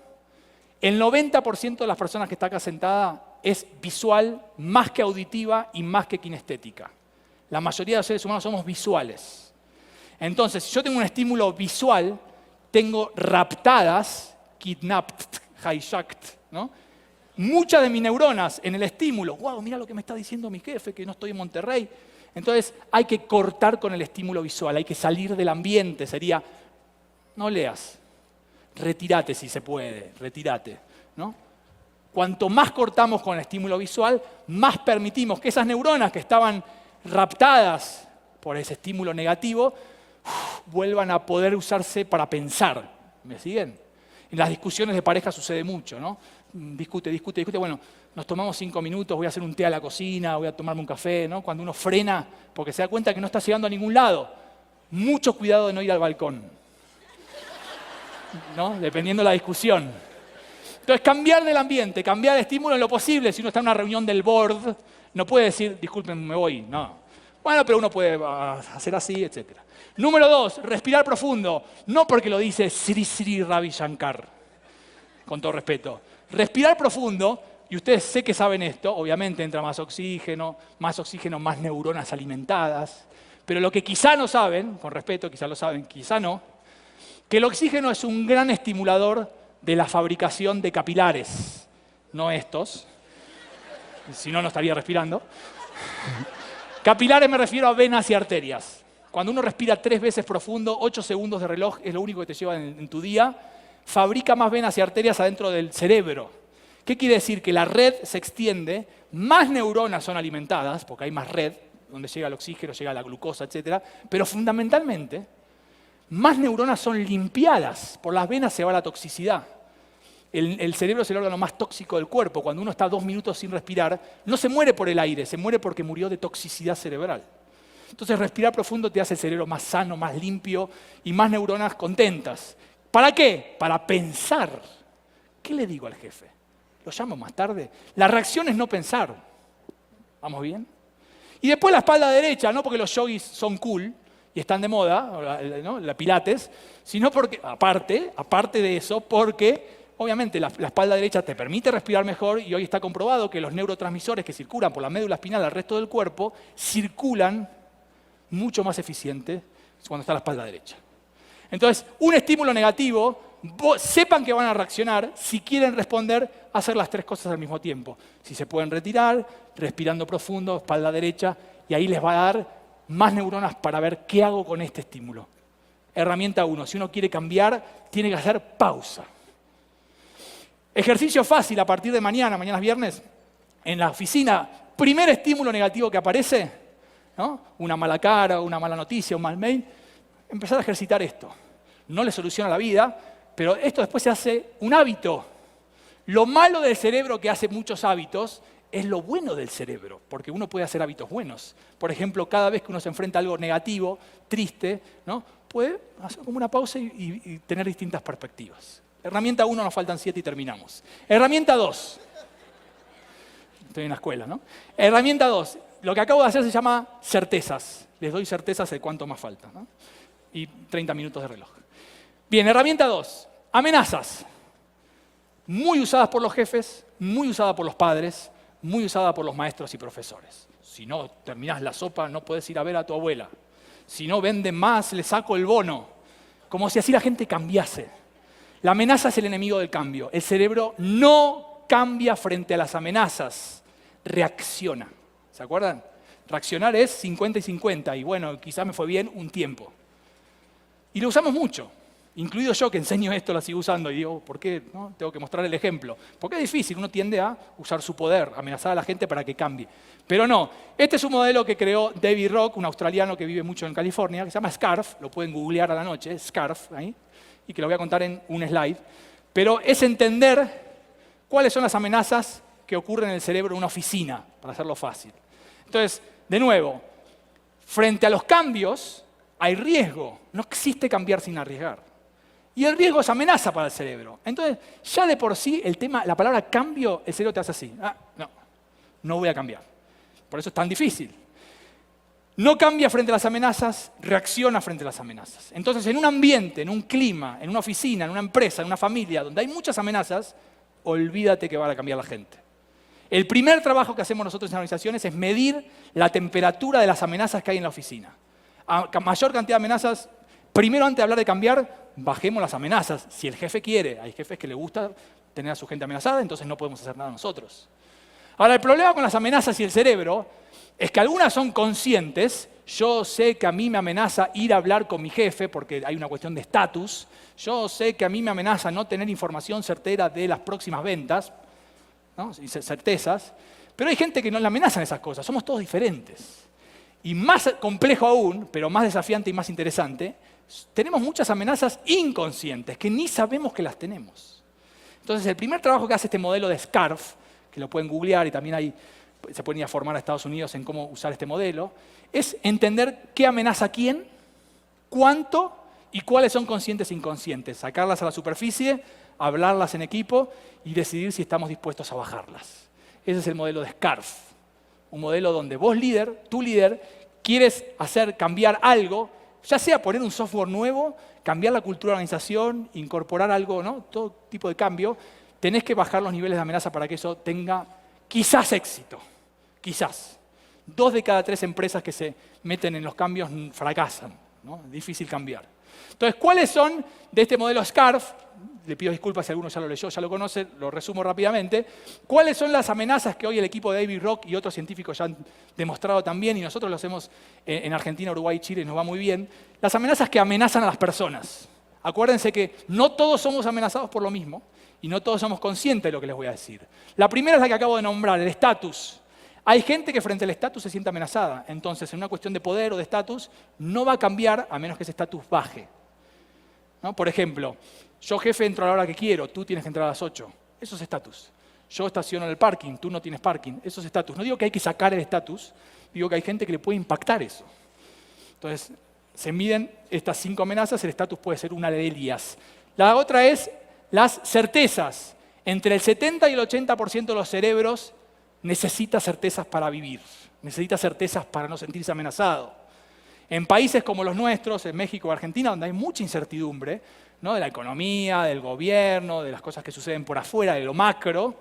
el 90% de las personas que está acá sentada es visual más que auditiva y más que kinestética. La mayoría de los seres humanos somos visuales. Entonces, si yo tengo un estímulo visual, tengo raptadas, kidnapped, hijacked, ¿no? Muchas de mis neuronas en el estímulo. ¡Wow! Mira lo que me está diciendo mi jefe, que no estoy en Monterrey. Entonces, hay que cortar con el estímulo visual, hay que salir del ambiente. Sería, no leas, retírate si se puede, retírate, ¿no? Cuanto más cortamos con el estímulo visual, más permitimos que esas neuronas que estaban raptadas por ese estímulo negativo vuelvan a poder usarse para pensar. ¿Me siguen? En las discusiones de pareja sucede mucho, ¿no? Discute. Bueno, nos tomamos 5 minutos, voy a hacer un té a la cocina, voy a tomarme un café, ¿no? Cuando uno frena porque se da cuenta que no está llegando a ningún lado. Mucho cuidado de no ir al balcón, ¿no? Dependiendo de la discusión. Entonces, cambiar del ambiente, cambiar de estímulo en lo posible. Si uno está en una reunión del board, no puede decir, disculpen, me voy. No. Bueno, pero uno puede hacer así, etc. Número 2, respirar profundo. No porque lo dice Sri Sri Ravi Shankar, con todo respeto. Respirar profundo, y ustedes sé que saben esto, obviamente entra más oxígeno, más neuronas alimentadas. Pero lo que quizá no saben, con respeto, quizá lo saben, quizá no, que el oxígeno es un gran estimulador de la fabricación de capilares, no estos, si no, no estaría respirando. Capilares me refiero a venas y arterias. Cuando uno respira 3 veces profundo, 8 segundos de reloj es lo único que te lleva en tu día, fabrica más venas y arterias adentro del cerebro. ¿Qué quiere decir? Que la red se extiende, más neuronas son alimentadas, porque hay más red, donde llega el oxígeno, llega la glucosa, etc. Pero fundamentalmente, más neuronas son limpiadas. Por las venas se va la toxicidad. El cerebro es el órgano más tóxico del cuerpo. Cuando uno está 2 minutos sin respirar, no se muere por el aire, se muere porque murió de toxicidad cerebral. Entonces, respirar profundo te hace el cerebro más sano, más limpio y más neuronas contentas. ¿Para qué? Para pensar. ¿Qué le digo al jefe? ¿Lo llamo más tarde? La reacción es no pensar. ¿Vamos bien? Y después la espalda derecha, no porque los yogis son cool y están de moda, ¿no? La pilates, sino porque, aparte de eso, porque obviamente la espalda derecha te permite respirar mejor y hoy está comprobado que los neurotransmisores que circulan por la médula espinal al resto del cuerpo circulan mucho más eficiente cuando está la espalda derecha. Entonces, un estímulo negativo, sepan que van a reaccionar, si quieren responder, hacer las 3 cosas al mismo tiempo. Si se pueden retirar, respirando profundo, espalda derecha, y ahí les va a dar más neuronas para ver qué hago con este estímulo. Herramienta 1, si uno quiere cambiar, tiene que hacer pausa. Ejercicio fácil a partir de mañana es viernes, en la oficina, primer estímulo negativo que aparece, ¿no? Una mala cara, una mala noticia, un mal mail, empezar a ejercitar esto. No le soluciona la vida, pero esto después se hace un hábito. Lo malo del cerebro que hace muchos hábitos es lo bueno del cerebro, porque uno puede hacer hábitos buenos. Por ejemplo, cada vez que uno se enfrenta a algo negativo, triste, ¿no? Puede hacer como una pausa y tener distintas perspectivas. Herramienta 1, nos faltan 7 y terminamos. Herramienta 2. Estoy en la escuela, ¿no? Herramienta 2. Lo que acabo de hacer se llama certezas. Les doy certezas de cuánto más falta, ¿no? Y 30 minutos de reloj. Bien, herramienta 2. Amenazas. Muy usadas por los jefes, muy usadas por los padres, muy usada por los maestros y profesores. Si no terminás la sopa, no podés ir a ver a tu abuela. Si no venden más, le saco el bono. Como si así la gente cambiase. La amenaza es el enemigo del cambio. El cerebro no cambia frente a las amenazas, reacciona. ¿Se acuerdan? Reaccionar es 50 y 50, y bueno, quizás me fue bien un tiempo. Y lo usamos mucho, incluido yo que enseño esto, lo sigo usando, y digo, ¿por qué? ¿No? Tengo que mostrar el ejemplo. Porque es difícil, uno tiende a usar su poder, amenazar a la gente para que cambie. Pero no, este es un modelo que creó David Rock, un australiano que vive mucho en California, que se llama SCARF, lo pueden googlear a la noche, SCARF, ahí, y que lo voy a contar en un slide. Pero es entender cuáles son las amenazas que ocurren en el cerebro de una oficina, para hacerlo fácil. Entonces, de nuevo, frente a los cambios hay riesgo. No existe cambiar sin arriesgar. Y el riesgo es amenaza para el cerebro. Entonces, ya de por sí, la palabra cambio, el cerebro te hace así. No voy a cambiar. Por eso es tan difícil. No cambia frente a las amenazas, reacciona frente a las amenazas. Entonces, en un ambiente, en un clima, en una oficina, en una empresa, en una familia, donde hay muchas amenazas, olvídate que va a cambiar la gente. El primer trabajo que hacemos nosotros en organizaciones es medir la temperatura de las amenazas que hay en la oficina. A mayor cantidad de amenazas, primero antes de hablar de cambiar, bajemos las amenazas. Si el jefe quiere, hay jefes que le gusta tener a su gente amenazada, entonces no podemos hacer nada nosotros. Ahora, el problema con las amenazas y el cerebro es que algunas son conscientes. Yo sé que a mí me amenaza ir a hablar con mi jefe porque hay una cuestión de estatus. Yo sé que a mí me amenaza no tener información certera de las próximas ventas, ¿no? Y certezas. Pero hay gente que no le amenazan esas cosas. Somos todos diferentes. Y más complejo aún, pero más desafiante y más interesante, tenemos muchas amenazas inconscientes que ni sabemos que las tenemos. Entonces, el primer trabajo que hace este modelo de SCARF, que lo pueden googlear y también se pueden ir a formar a Estados Unidos en cómo usar este modelo, es entender qué amenaza a quién, cuánto y cuáles son conscientes e inconscientes. Sacarlas a la superficie, hablarlas en equipo y decidir si estamos dispuestos a bajarlas. Ese es el modelo de SCARF. Un modelo donde vos líder, tu líder, quieres hacer cambiar algo, ya sea poner un software nuevo, cambiar la cultura de la organización, incorporar algo, ¿no? Todo tipo de cambio, tenés que bajar los niveles de amenaza para que eso tenga quizás éxito. Quizás. 2 de cada 3 empresas que se meten en los cambios fracasan, ¿no? Es difícil cambiar. Entonces, ¿cuáles son de este modelo SCARF? Le pido disculpas si alguno ya lo leyó, ya lo conoce, lo resumo rápidamente. ¿Cuáles son las amenazas que hoy el equipo de David Rock y otros científicos ya han demostrado también, y nosotros lo hacemos en Argentina, Uruguay y Chile, nos va muy bien? Las amenazas que amenazan a las personas. Acuérdense que no todos somos amenazados por lo mismo y no todos somos conscientes de lo que les voy a decir. La primera es la que acabo de nombrar, el estatus. Hay gente que frente al estatus se siente amenazada. Entonces, en una cuestión de poder o de estatus, no va a cambiar a menos que ese estatus baje, ¿no? Por ejemplo, yo jefe entro a la hora que quiero, tú tienes que entrar a las 8. Eso es estatus. Yo estaciono en el parking, tú no tienes parking. Eso es estatus. No digo que hay que sacar el estatus, digo que hay gente que le puede impactar eso. Entonces, se miden estas 5 amenazas, el estatus puede ser una de ellas. La otra es las certezas. Entre el 70 y el 80% de los cerebros necesita certezas para vivir, necesita certezas para no sentirse amenazado. En países como los nuestros, en México o Argentina, donde hay mucha incertidumbre, ¿no? De la economía, del gobierno, de las cosas que suceden por afuera, de lo macro,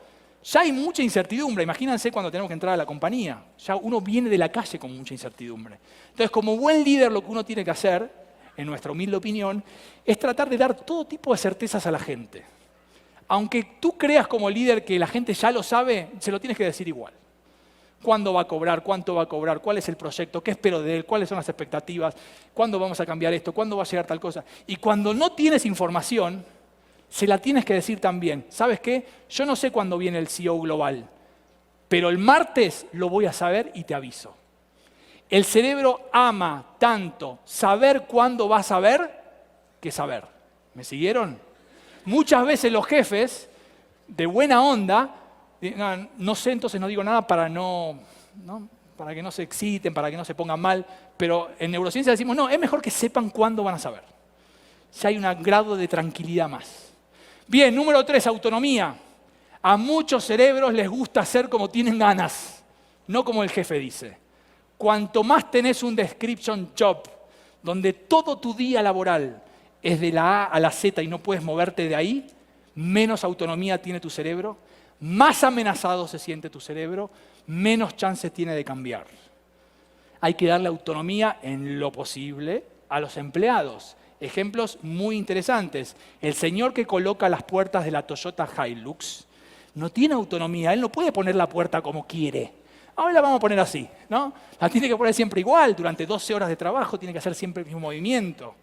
ya hay mucha incertidumbre. Imagínense cuando tenemos que entrar a la compañía. Ya uno viene de la calle con mucha incertidumbre. Entonces, como buen líder, lo que uno tiene que hacer, en nuestra humilde opinión, es tratar de dar todo tipo de certezas a la gente. Aunque tú creas como líder que la gente ya lo sabe, se lo tienes que decir igual. ¿Cuándo va a cobrar? ¿Cuánto va a cobrar? ¿Cuál es el proyecto? ¿Qué espero de él? ¿Cuáles son las expectativas? ¿Cuándo vamos a cambiar esto? ¿Cuándo va a llegar tal cosa? Y cuando no tienes información, se la tienes que decir también. ¿Sabes qué? Yo no sé cuándo viene el CEO global, pero el martes lo voy a saber y te aviso. El cerebro ama tanto saber cuándo va a saber que saber. ¿Me siguieron? Muchas veces los jefes, de buena onda, no sé, entonces no digo nada para para que no se exciten, para que no se pongan mal, pero en neurociencia decimos, no, es mejor que sepan cuándo van a saber. Ya hay un grado de tranquilidad más. Bien, número 3, autonomía. A muchos cerebros les gusta hacer como tienen ganas, no como el jefe dice. Cuanto más tenés un description job, donde todo tu día laboral es de la A a la Z y no puedes moverte de ahí, menos autonomía tiene tu cerebro, más amenazado se siente tu cerebro, menos chances tiene de cambiar. Hay que darle autonomía en lo posible a los empleados. Ejemplos muy interesantes. El señor que coloca las puertas de la Toyota Hilux no tiene autonomía, él no puede poner la puerta como quiere. Ahora la vamos a poner así, ¿no? La tiene que poner siempre igual, durante 12 horas de trabajo tiene que hacer siempre el mismo movimiento.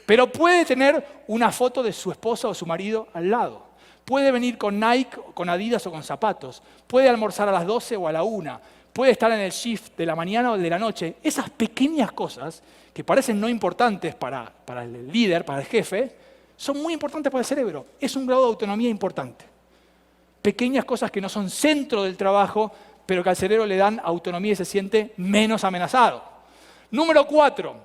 Pero puede tener una foto de su esposa o su marido al lado. Puede venir con Nike, con Adidas o con zapatos. Puede almorzar a las 12 o a la 1. Puede estar en el shift de la mañana o de la noche. Esas pequeñas cosas que parecen no importantes para el líder, para el jefe, son muy importantes para el cerebro. Es un grado de autonomía importante. Pequeñas cosas que no son centro del trabajo, pero que al cerebro le dan autonomía y se siente menos amenazado. Número 4,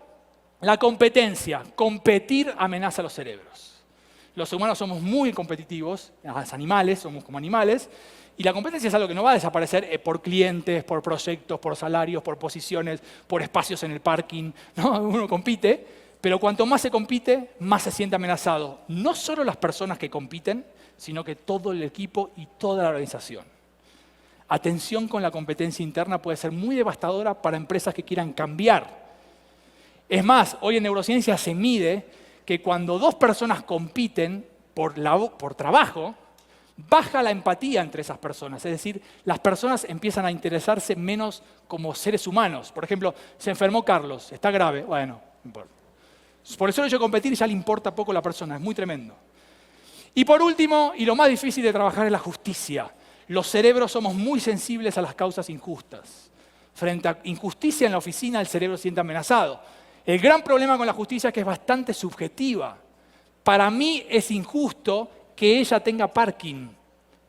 la competencia. Competir amenaza a los cerebros. Los humanos somos muy competitivos, los animales somos como animales, y la competencia es algo que no va a desaparecer por clientes, por proyectos, por salarios, por posiciones, por espacios en el parking, ¿no? Uno compite, pero cuanto más se compite, más se siente amenazado. No solo las personas que compiten, sino que todo el equipo y toda la organización. Atención con la competencia interna puede ser muy devastadora para empresas que quieran cambiar. Es más, hoy en neurociencia se mide que cuando dos personas compiten por trabajo, baja la empatía entre esas personas. Es decir, las personas empiezan a interesarse menos como seres humanos. Por ejemplo, se enfermó Carlos, está grave, bueno, no importa. Por eso el hecho de competir ya le importa poco a la persona, es muy tremendo. Y por último, y lo más difícil de trabajar es la justicia. Los cerebros somos muy sensibles a las causas injustas. Frente a injusticia en la oficina, el cerebro se siente amenazado. El gran problema con la justicia es que es bastante subjetiva. Para mí es injusto que ella tenga parking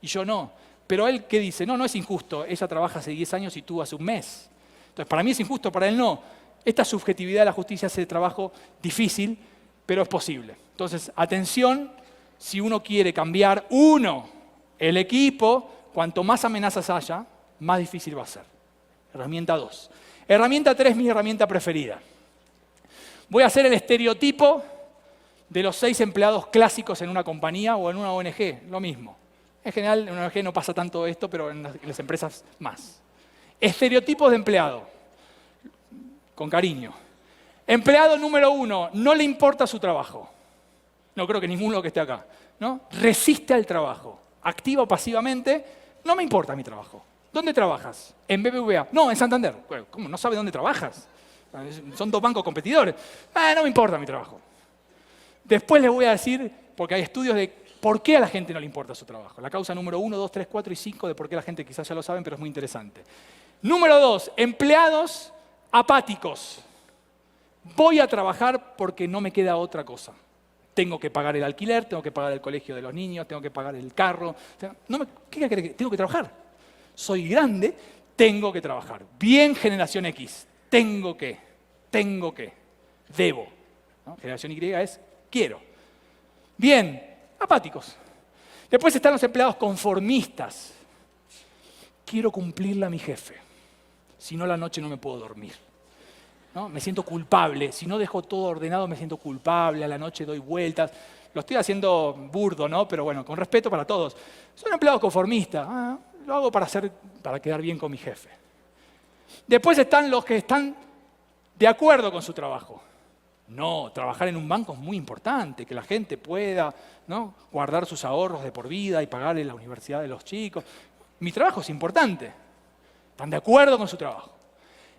y yo no. Pero él, ¿qué dice? No, no es injusto. Ella trabaja hace 10 años y tú hace un mes. Entonces, para mí es injusto, para él no. Esta subjetividad de la justicia hace el trabajo difícil, pero es posible. Entonces, atención, si uno quiere cambiar, el equipo, cuanto más amenazas haya, más difícil va a ser. Herramienta 2. Herramienta 3, mi herramienta preferida. Voy a hacer el estereotipo de los 6 empleados clásicos en una compañía o en una ONG, lo mismo. En general, en una ONG no pasa tanto esto, pero en las empresas más. Estereotipos de empleado, con cariño. Empleado número 1, no le importa su trabajo. No creo que ninguno que esté acá, ¿no? Resiste al trabajo, activa o pasivamente, no me importa mi trabajo. ¿Dónde trabajas? En BBVA. No, en Santander. ¿Cómo? ¿No sabe dónde trabajas? Son 2 bancos competidores. No me importa mi trabajo. Después les voy a decir, porque hay estudios de por qué a la gente no le importa su trabajo. La causa número 1, 2, 3, 4 y 5 de por qué la gente quizás ya lo saben, pero es muy interesante. Número 2, empleados apáticos. Voy a trabajar porque no me queda otra cosa. Tengo que pagar el alquiler, tengo que pagar el colegio de los niños, tengo que pagar el carro. ¿Qué cree? Tengo que trabajar. Soy grande, tengo que trabajar. Bien, generación X. Tengo que, debo. ¿No? Generación Y es quiero. Bien, apáticos. Después están los empleados conformistas. Quiero cumplirle a mi jefe. Si no, la noche no me puedo dormir. ¿No? Me siento culpable. Si no dejo todo ordenado, me siento culpable. A la noche doy vueltas. Lo estoy haciendo burdo, ¿no? Pero bueno, con respeto para todos. Son empleados conformistas. Lo hago para quedar bien con mi jefe. Después están los que están de acuerdo con su trabajo. No, trabajar en un banco es muy importante, que la gente pueda, ¿no?, guardar sus ahorros de por vida y pagarle la universidad de los chicos. Mi trabajo es importante. Están de acuerdo con su trabajo.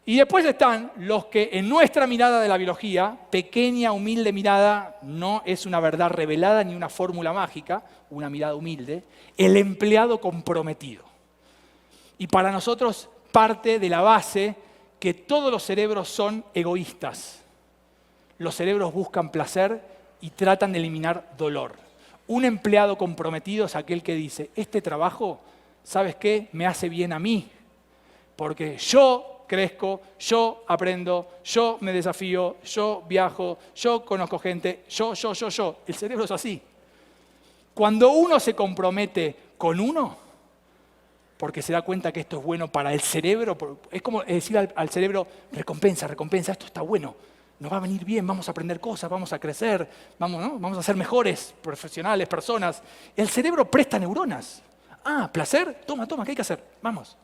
Y después están los que en nuestra mirada de la biología, pequeña, humilde mirada, no es una verdad revelada ni una fórmula mágica, una mirada humilde, el empleado comprometido. Y para nosotros parte de la base que todos los cerebros son egoístas. Los cerebros buscan placer y tratan de eliminar dolor. Un empleado comprometido es aquel que dice, este trabajo, ¿sabes qué? Me hace bien a mí, porque yo crezco, yo aprendo, yo me desafío, yo viajo, yo conozco gente, yo. El cerebro es así. Cuando uno se compromete con uno, porque se da cuenta que esto es bueno para el cerebro, es como decir al cerebro, recompensa, esto está bueno, nos va a venir bien, vamos a aprender cosas, vamos a crecer, vamos a ser mejores profesionales, personas. El cerebro presta neuronas. Placer, toma, ¿qué hay que hacer? Vamos.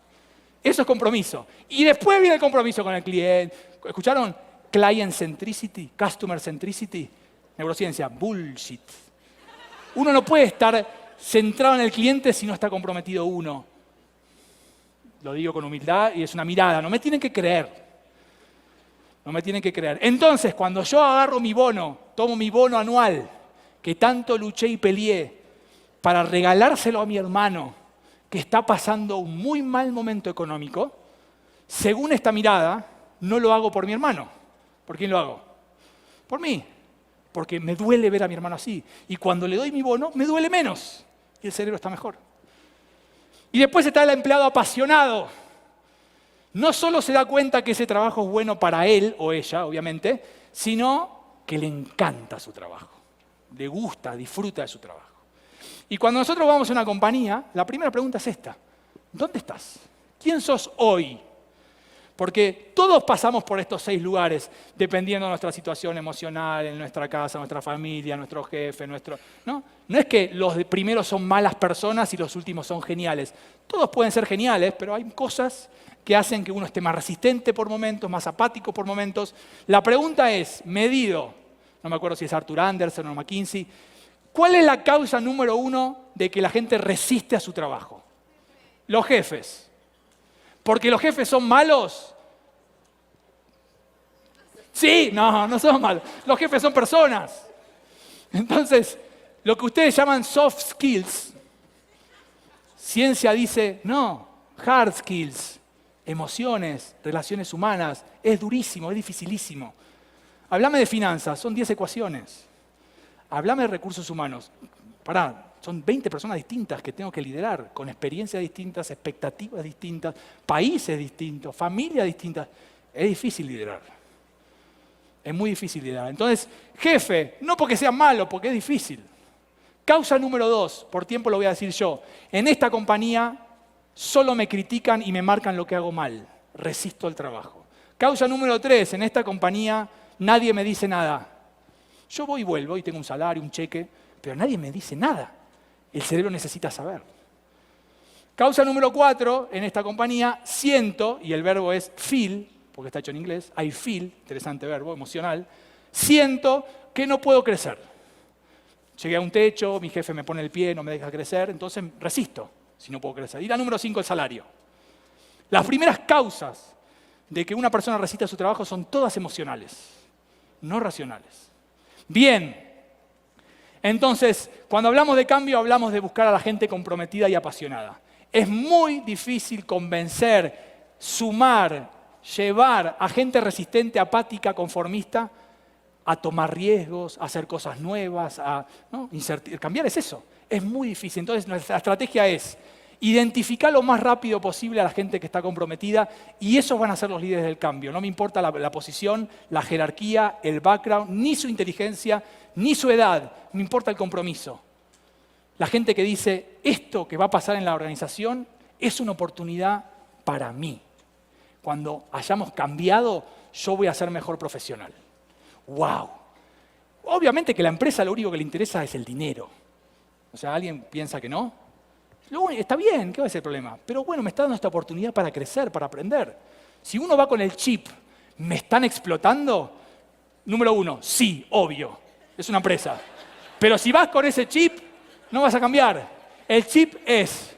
Eso es compromiso. Y después viene el compromiso con el cliente. ¿Escucharon? Client centricity, customer centricity, neurociencia, bullshit. Uno no puede estar centrado en el cliente si no está comprometido uno. Lo digo con humildad y es una mirada. No me tienen que creer. No me tienen que creer. Entonces, cuando yo agarro mi bono, tomo mi bono anual, que tanto luché y peleé para regalárselo a mi hermano, que está pasando un muy mal momento económico, según esta mirada, no lo hago por mi hermano. ¿Por quién lo hago? Por mí. Porque me duele ver a mi hermano así. Y cuando le doy mi bono, me duele menos. Y el cerebro está mejor. Y después está el empleado apasionado. No solo se da cuenta que ese trabajo es bueno para él o ella, obviamente, sino que le encanta su trabajo. Le gusta, disfruta de su trabajo. Y cuando nosotros vamos a una compañía, la primera pregunta es esta. ¿Dónde estás? ¿Quién sos hoy? Porque todos pasamos por estos 6 lugares, dependiendo de nuestra situación emocional, en nuestra casa, nuestra familia, nuestro jefe, ¿no? No es que los primeros son malas personas y los últimos son geniales. Todos pueden ser geniales, pero hay cosas que hacen que uno esté más resistente por momentos, más apático por momentos. La pregunta es, medido, no me acuerdo si es Arthur Andersen o McKinsey, ¿cuál es la causa número 1 de que la gente resiste a su trabajo? Los jefes. ¿Porque los jefes son malos? Sí, no son malos. Los jefes son personas. Entonces, lo que ustedes llaman soft skills, ciencia dice, no, hard skills, emociones, relaciones humanas, es durísimo, es dificilísimo. Háblame de finanzas, son 10 ecuaciones. Háblame de recursos humanos. Pará, son 20 personas distintas que tengo que liderar, con experiencias distintas, expectativas distintas, países distintos, familias distintas. Es difícil liderar. Es muy difícil liderar. Entonces, jefe, no porque sea malo, porque es difícil. Causa número 2, por tiempo lo voy a decir yo. En esta compañía solo me critican y me marcan lo que hago mal. Resisto al trabajo. Causa número 3, en esta compañía nadie me dice nada. Yo voy y vuelvo y tengo un salario, un cheque, pero nadie me dice nada. El cerebro necesita saber. Causa número 4, en esta compañía siento, y el verbo es feel, porque está hecho en inglés, I feel, interesante verbo, emocional, siento que no puedo crecer. Llegué a un techo, mi jefe me pone el pie, no me deja crecer, entonces resisto si no puedo crecer. Y la número 5, el salario. Las primeras causas de que una persona resista a su trabajo son todas emocionales, no racionales. Bien. Entonces, cuando hablamos de cambio, hablamos de buscar a la gente comprometida y apasionada. Es muy difícil convencer, sumar, llevar a gente resistente, apática, conformista, a tomar riesgos, a hacer cosas nuevas, cambiar es eso. Es muy difícil. Entonces, nuestra estrategia es identificar lo más rápido posible a la gente que está comprometida y esos van a ser los líderes del cambio. No me importa la posición, la jerarquía, el background, ni su inteligencia, ni su edad. Me importa el compromiso. La gente que dice, esto que va a pasar en la organización es una oportunidad para mí. Cuando hayamos cambiado, yo voy a ser mejor profesional. ¡Wow! Obviamente que a la empresa lo único que le interesa es el dinero. O sea, ¿alguien piensa que no? Está bien, ¿qué va a ser el problema? Pero bueno, me está dando esta oportunidad para crecer, para aprender. Si uno va con el chip, ¿me están explotando? Número 1, sí, obvio, es una empresa. Pero si vas con ese chip, no vas a cambiar. El chip es,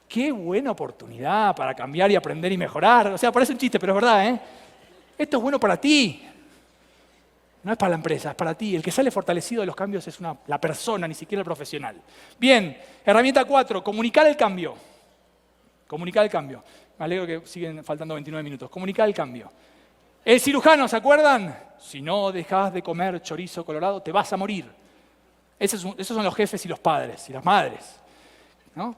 qué buena oportunidad para cambiar y aprender y mejorar. O sea, parece un chiste, pero es verdad, ¿eh? Esto es bueno para ti. No es para la empresa, es para ti. El que sale fortalecido de los cambios es la persona, ni siquiera el profesional. Bien, herramienta 4, comunicar el cambio. Comunicar el cambio. Me alegro que siguen faltando 29 minutos. Comunicar el cambio. El cirujano, ¿se acuerdan? Si no dejas de comer chorizo colorado, te vas a morir. Esos son los jefes y los padres y las madres, ¿no?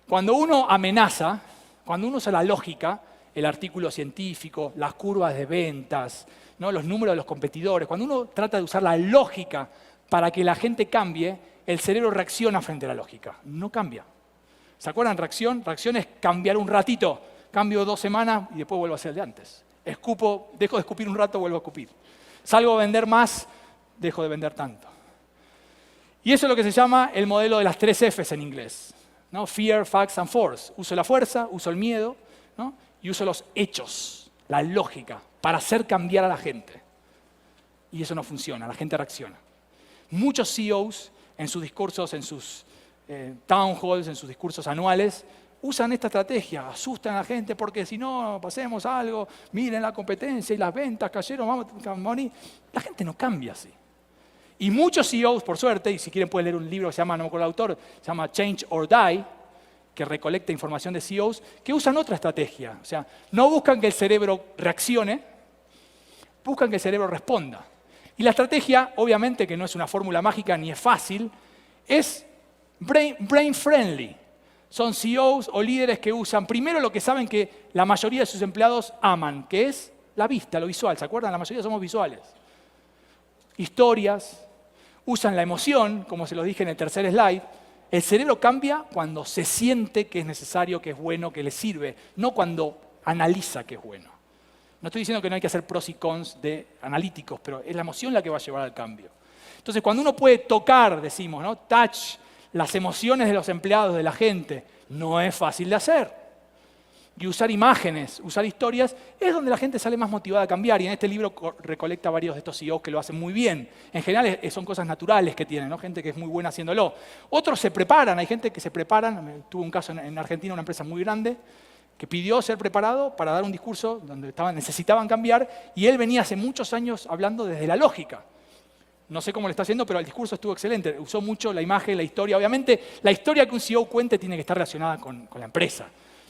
Cuando uno amenaza, cuando uno usa la lógica, el artículo científico, las curvas de ventas, ¿no? Los números de los competidores, cuando uno trata de usar la lógica para que la gente cambie, el cerebro reacciona frente a la lógica, no cambia. ¿Se acuerdan? Reacción es cambiar un ratito, cambio 2 semanas y después vuelvo a ser el de antes. Dejo de escupir un rato, vuelvo a escupir. Salgo a vender más, dejo de vender tanto. Y eso es lo que se llama el modelo de las 3 Fs en inglés, ¿no? Fear, Facts and Force. Uso la fuerza, uso el miedo, ¿no? Y uso los hechos, la lógica, para hacer cambiar a la gente. Y eso no funciona, la gente reacciona. Muchos CEOs en sus discursos, en sus town halls, en sus discursos anuales, usan esta estrategia, asustan a la gente porque si no, pasemos algo, miren la competencia y las ventas cayeron, vamos a morir. La gente no cambia así. Y muchos CEOs, por suerte, y si quieren pueden leer un libro que se llama, no me acuerdo el autor, se llama Change or Die, que recolecta información de CEOs, que usan otra estrategia. O sea, no buscan que el cerebro reaccione, buscan que el cerebro responda. Y la estrategia, obviamente que no es una fórmula mágica ni es fácil, es brain friendly. Son CEOs o líderes que usan primero lo que saben que la mayoría de sus empleados aman, que es la vista, lo visual. ¿Se acuerdan? La mayoría somos visuales. Historias, usan la emoción, como se los dije en el tercer slide. El cerebro cambia cuando se siente que es necesario, que es bueno, que le sirve, no cuando analiza que es bueno. No estoy diciendo que no hay que hacer pros y cons de analíticos, pero es la emoción la que va a llevar al cambio. Entonces, cuando uno puede tocar, decimos, ¿no? Touch las emociones de los empleados, de la gente, no es fácil de hacer. Y usar imágenes, usar historias, es donde la gente sale más motivada a cambiar. Y en este libro recolecta varios de estos CEOs que lo hacen muy bien. En general son cosas naturales que tienen, ¿no? Gente que es muy buena haciéndolo. Otros se preparan, hay gente que se preparan. Tuve un caso en Argentina, una empresa muy grande, que pidió ser preparado para dar un discurso donde necesitaban cambiar, y él venía hace muchos años hablando desde la lógica. No sé cómo lo está haciendo, pero el discurso estuvo excelente. Usó mucho la imagen, la historia. Obviamente, la historia que un CEO cuente tiene que estar relacionada con la empresa.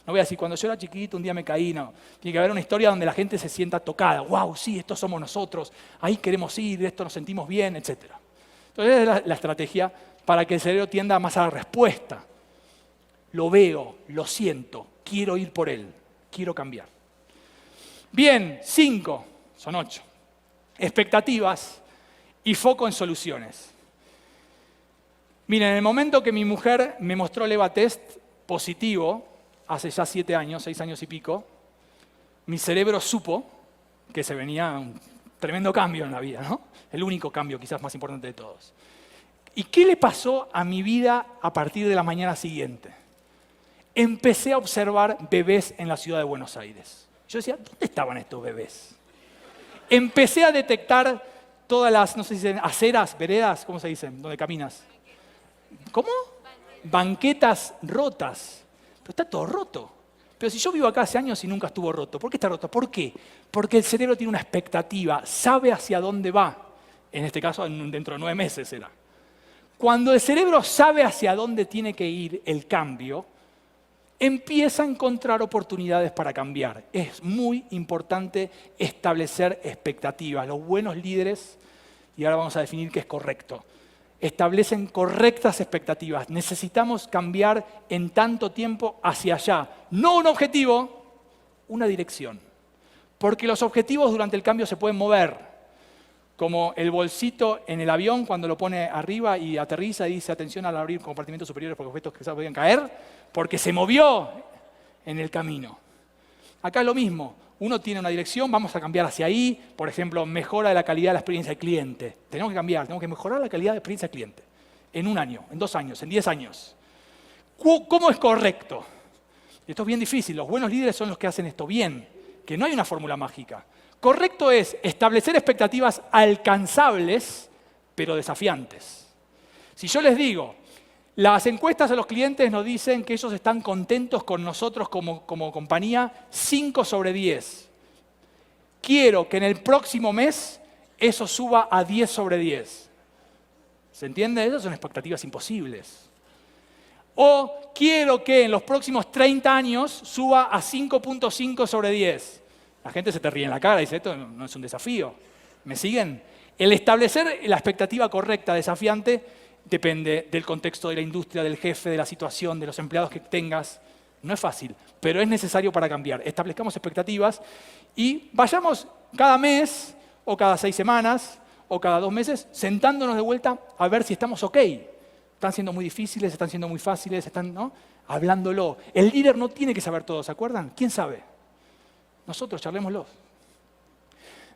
No voy a decir, cuando yo era chiquito, un día me caí, no. Tiene que haber una historia donde la gente se sienta tocada. ¡Wow! Sí, estos somos nosotros. Ahí queremos ir, de esto nos sentimos bien, etc. Entonces, esa es la estrategia para que el cerebro tienda más a la respuesta. Lo veo, lo siento, quiero ir por él, quiero cambiar. Bien, 5, son 8. Expectativas y foco en soluciones. Miren, en el momento que mi mujer me mostró el EVA test positivo, hace ya 7 años, 6 años y pico, mi cerebro supo que se venía un tremendo cambio en la vida, ¿no? El único cambio quizás más importante de todos. ¿Y qué le pasó a mi vida a partir de la mañana siguiente? Empecé a observar bebés en la ciudad de Buenos Aires. Yo decía, ¿dónde estaban estos bebés? Empecé a detectar todas las, no sé si se dicen, aceras, veredas, ¿cómo se dicen? ¿Dónde caminas? ¿Cómo? Banquetas rotas. Pero está todo roto. Pero si yo vivo acá hace años y nunca estuvo roto, ¿por qué está roto? ¿Por qué? Porque el cerebro tiene una expectativa, sabe hacia dónde va. En este caso, dentro de 9 meses será. Cuando el cerebro sabe hacia dónde tiene que ir el cambio, empieza a encontrar oportunidades para cambiar. Es muy importante establecer expectativas. Los buenos líderes, y ahora vamos a definir qué es correcto, establecen correctas expectativas. Necesitamos cambiar en tanto tiempo hacia allá. No un objetivo, una dirección. Porque los objetivos durante el cambio se pueden mover. Como el bolsito en el avión cuando lo pone arriba y aterriza y dice atención al abrir compartimentos superiores porque objetos que se podían caer, porque se movió en el camino. Acá es lo mismo. Uno tiene una dirección, vamos a cambiar hacia ahí. Por ejemplo, mejora de la calidad de la experiencia del cliente. Tenemos que cambiar, tenemos que mejorar la calidad de la experiencia del cliente. En 1 año, en 2 años, en 10 años. ¿Cómo es correcto? Esto es bien difícil. Los buenos líderes son los que hacen esto bien, que no hay una fórmula mágica. Correcto es establecer expectativas alcanzables, pero desafiantes. Si yo les digo, las encuestas a los clientes nos dicen que ellos están contentos con nosotros como compañía 5 sobre 10. Quiero que en el próximo mes eso suba a 10 sobre 10. ¿Se entiende? Esas son expectativas imposibles. O quiero que en los próximos 30 años suba a 5.5 sobre 10. La gente se te ríe en la cara y dice, esto no es un desafío. ¿Me siguen? El establecer la expectativa correcta, desafiante, depende del contexto de la industria, del jefe, de la situación, de los empleados que tengas. No es fácil, pero es necesario para cambiar. Establezcamos expectativas y vayamos cada mes, o cada 6 semanas, o cada 2 meses, sentándonos de vuelta a ver si estamos ok. Están siendo muy difíciles, están siendo muy fáciles, están, ¿no? Hablándolo. El líder no tiene que saber todo, ¿se acuerdan? ¿Quién sabe? Nosotros, charlémoslo.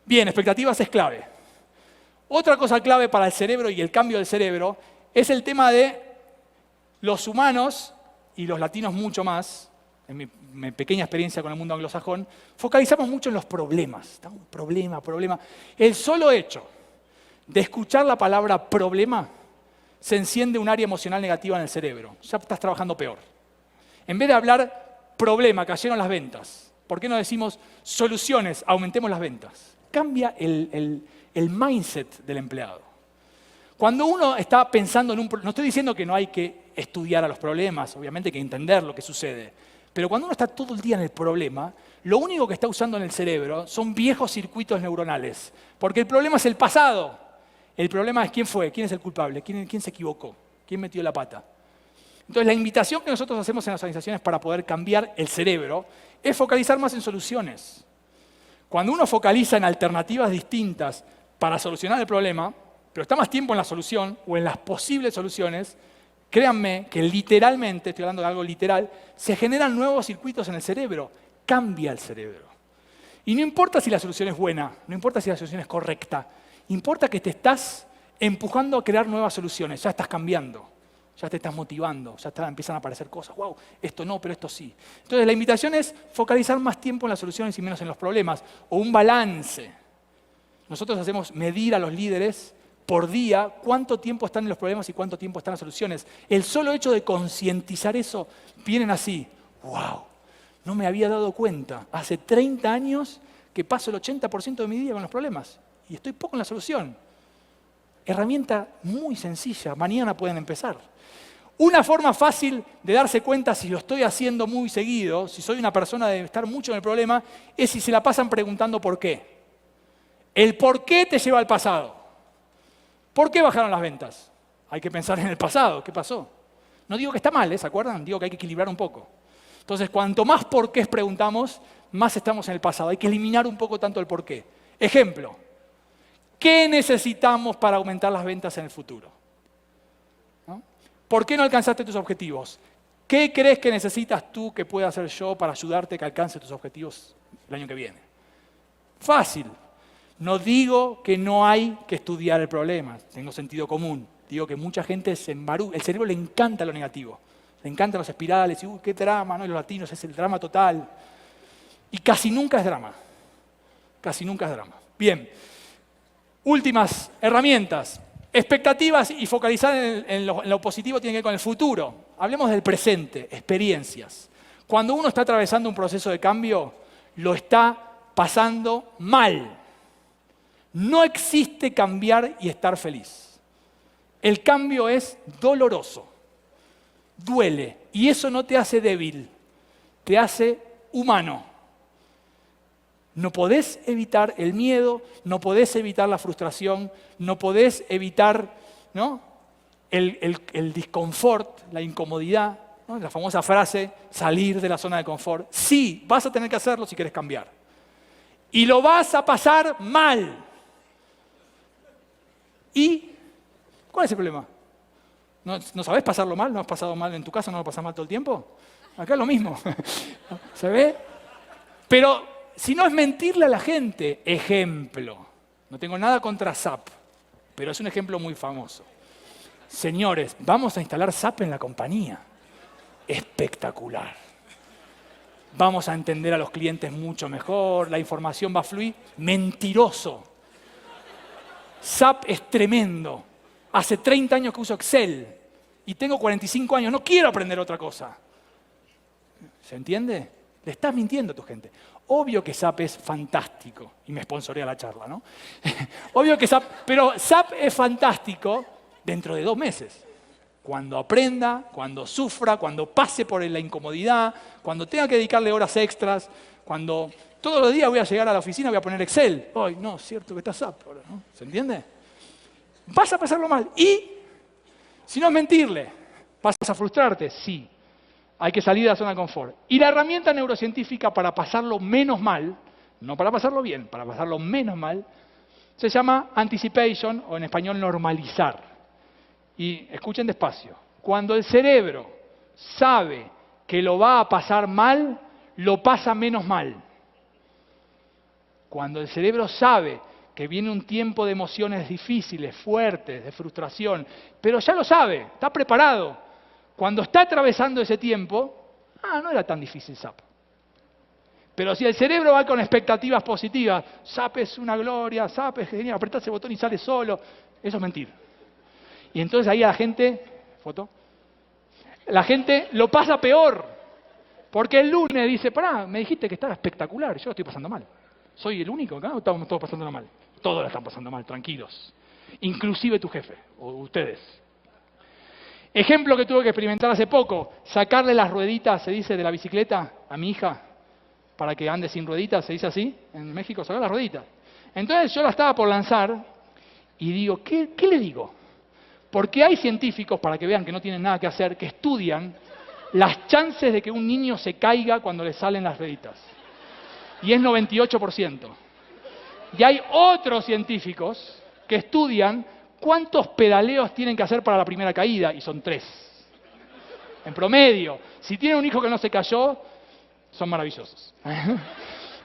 Bien, expectativas es clave. Otra cosa clave para el cerebro y el cambio del cerebro es el tema de los humanos, y los latinos mucho más, en mi pequeña experiencia con el mundo anglosajón, focalizamos mucho en los problemas. Problema. El solo hecho de escuchar la palabra problema se enciende un área emocional negativa en el cerebro. Ya estás trabajando peor. En vez de hablar problema, cayeron las ventas. ¿Por qué no decimos soluciones, aumentemos las ventas? Cambia el mindset del empleado. Cuando uno está pensando en un problema, no estoy diciendo que no hay que estudiar a los problemas, obviamente hay que entender lo que sucede, pero cuando uno está todo el día en el problema, lo único que está usando en el cerebro son viejos circuitos neuronales, porque el problema es el pasado. El problema es quién fue, quién es el culpable, quién se equivocó, quién metió la pata. Entonces la invitación que nosotros hacemos en las organizaciones para poder cambiar el cerebro es focalizar más en soluciones. Cuando uno focaliza en alternativas distintas para solucionar el problema, pero está más tiempo en la solución o en las posibles soluciones, créanme que literalmente, estoy hablando de algo literal, se generan nuevos circuitos en el cerebro, cambia el cerebro. Y no importa si la solución es buena, no importa si la solución es correcta, importa que te estás empujando a crear nuevas soluciones, ya estás cambiando, ya te estás motivando, empiezan a aparecer cosas, wow, esto no, pero esto sí. Entonces la invitación es focalizar más tiempo en las soluciones y menos en los problemas, o un balance. Nosotros hacemos medir a los líderes por día cuánto tiempo están en los problemas y cuánto tiempo están en las soluciones. El solo hecho de concientizar eso, vienen así, wow, no me había dado cuenta. Hace 30 años que paso el 80% de mi día con los problemas y estoy poco en la solución. Herramienta muy sencilla, mañana pueden empezar. Una forma fácil de darse cuenta si lo estoy haciendo muy seguido, si soy una persona de estar mucho en el problema, es si se la pasan preguntando por qué. El por qué te lleva al pasado. ¿Por qué bajaron las ventas? Hay que pensar en el pasado, ¿qué pasó? No digo que está mal, ¿se acuerdan? Digo que hay que equilibrar un poco. Entonces, cuanto más por qué preguntamos, más estamos en el pasado. Hay que eliminar un poco tanto el por qué. Ejemplo, ¿qué necesitamos para aumentar las ventas en el futuro? ¿No? ¿Por qué no alcanzaste tus objetivos? ¿Qué crees que necesitas tú que pueda hacer yo para ayudarte a que alcance tus objetivos el año que viene? Fácil. No digo que no hay que estudiar el problema, tengo sentido común. Digo que mucha gente se embarulla, el cerebro le encanta lo negativo, le encantan los espirales, y qué drama, ¿no? Y los latinos es el drama total. Y casi nunca es drama, casi nunca es drama. Bien, últimas herramientas. Expectativas y focalizar en lo positivo tiene que ver con el futuro. Hablemos del presente, experiencias. Cuando uno está atravesando un proceso de cambio, lo está pasando mal. No existe cambiar y estar feliz. El cambio es doloroso, duele, y eso no te hace débil, te hace humano. No podés evitar el miedo, no podés evitar la frustración, no podés evitar, ¿no? el disconfort, la incomodidad, ¿no? La famosa frase, salir de la zona de confort. Sí, vas a tener que hacerlo si quieres cambiar. Y lo vas a pasar mal. ¿Y cuál es el problema? ¿No sabés pasarlo mal? ¿No has pasado mal en tu casa? ¿No lo pasás mal todo el tiempo? Acá es lo mismo. ¿Se ve? Pero si no es mentirle a la gente, ejemplo. No tengo nada contra SAP, pero es un ejemplo muy famoso. Señores, vamos a instalar SAP en la compañía. Espectacular. Vamos a entender a los clientes mucho mejor, la información va a fluir. Mentiroso. SAP es tremendo. Hace 30 años que uso Excel y tengo 45 años, no quiero aprender otra cosa. ¿Se entiende? Le estás mintiendo a tu gente. Obvio que SAP es fantástico, y me sponsorea la charla, ¿no? Obvio que SAP, pero SAP es fantástico dentro de 2 meses. Cuando aprenda, cuando sufra, cuando pase por la incomodidad, cuando tenga que dedicarle horas extras, cuando todos los días voy a llegar a la oficina y voy a poner Excel. Ay, no, es cierto que está SAP ahora, ¿no? ¿Se entiende? Vas a pasarlo mal. Y, si no es mentirle, ¿vas a frustrarte? Sí. Hay que salir de la zona de confort. Y la herramienta neurocientífica para pasarlo menos mal, no para pasarlo bien, para pasarlo menos mal, se llama anticipation, o en español normalizar. Y escuchen despacio. Cuando el cerebro sabe que lo va a pasar mal, lo pasa menos mal. Cuando el cerebro sabe que viene un tiempo de emociones difíciles, fuertes, de frustración, pero ya lo sabe, está preparado. Cuando está atravesando ese tiempo, no era tan difícil SAP. Pero si el cerebro va con expectativas positivas, SAP es una gloria, SAP es genial, apretás ese botón y sale solo, eso es mentir. Y entonces ahí la gente lo pasa peor. Porque el lunes dice, pará, me dijiste que estaba espectacular, yo lo estoy pasando mal. ¿Soy el único acá o estamos todos pasándolo mal? Todos la están pasando mal, tranquilos. Inclusive tu jefe, o ustedes. Ejemplo que tuve que experimentar hace poco, sacarle las rueditas, se dice, de la bicicleta a mi hija, para que ande sin rueditas, se dice así, en México, sacar las rueditas. Entonces yo la estaba por lanzar y digo, ¿qué le digo? Porque hay científicos, para que vean que no tienen nada que hacer, que estudian las chances de que un niño se caiga cuando le salen las rueditas. Y es 98%. Y hay otros científicos que estudian cuántos pedaleos tienen que hacer para la primera caída, y son 3. En promedio. Si tienen un hijo que no se cayó, son maravillosos.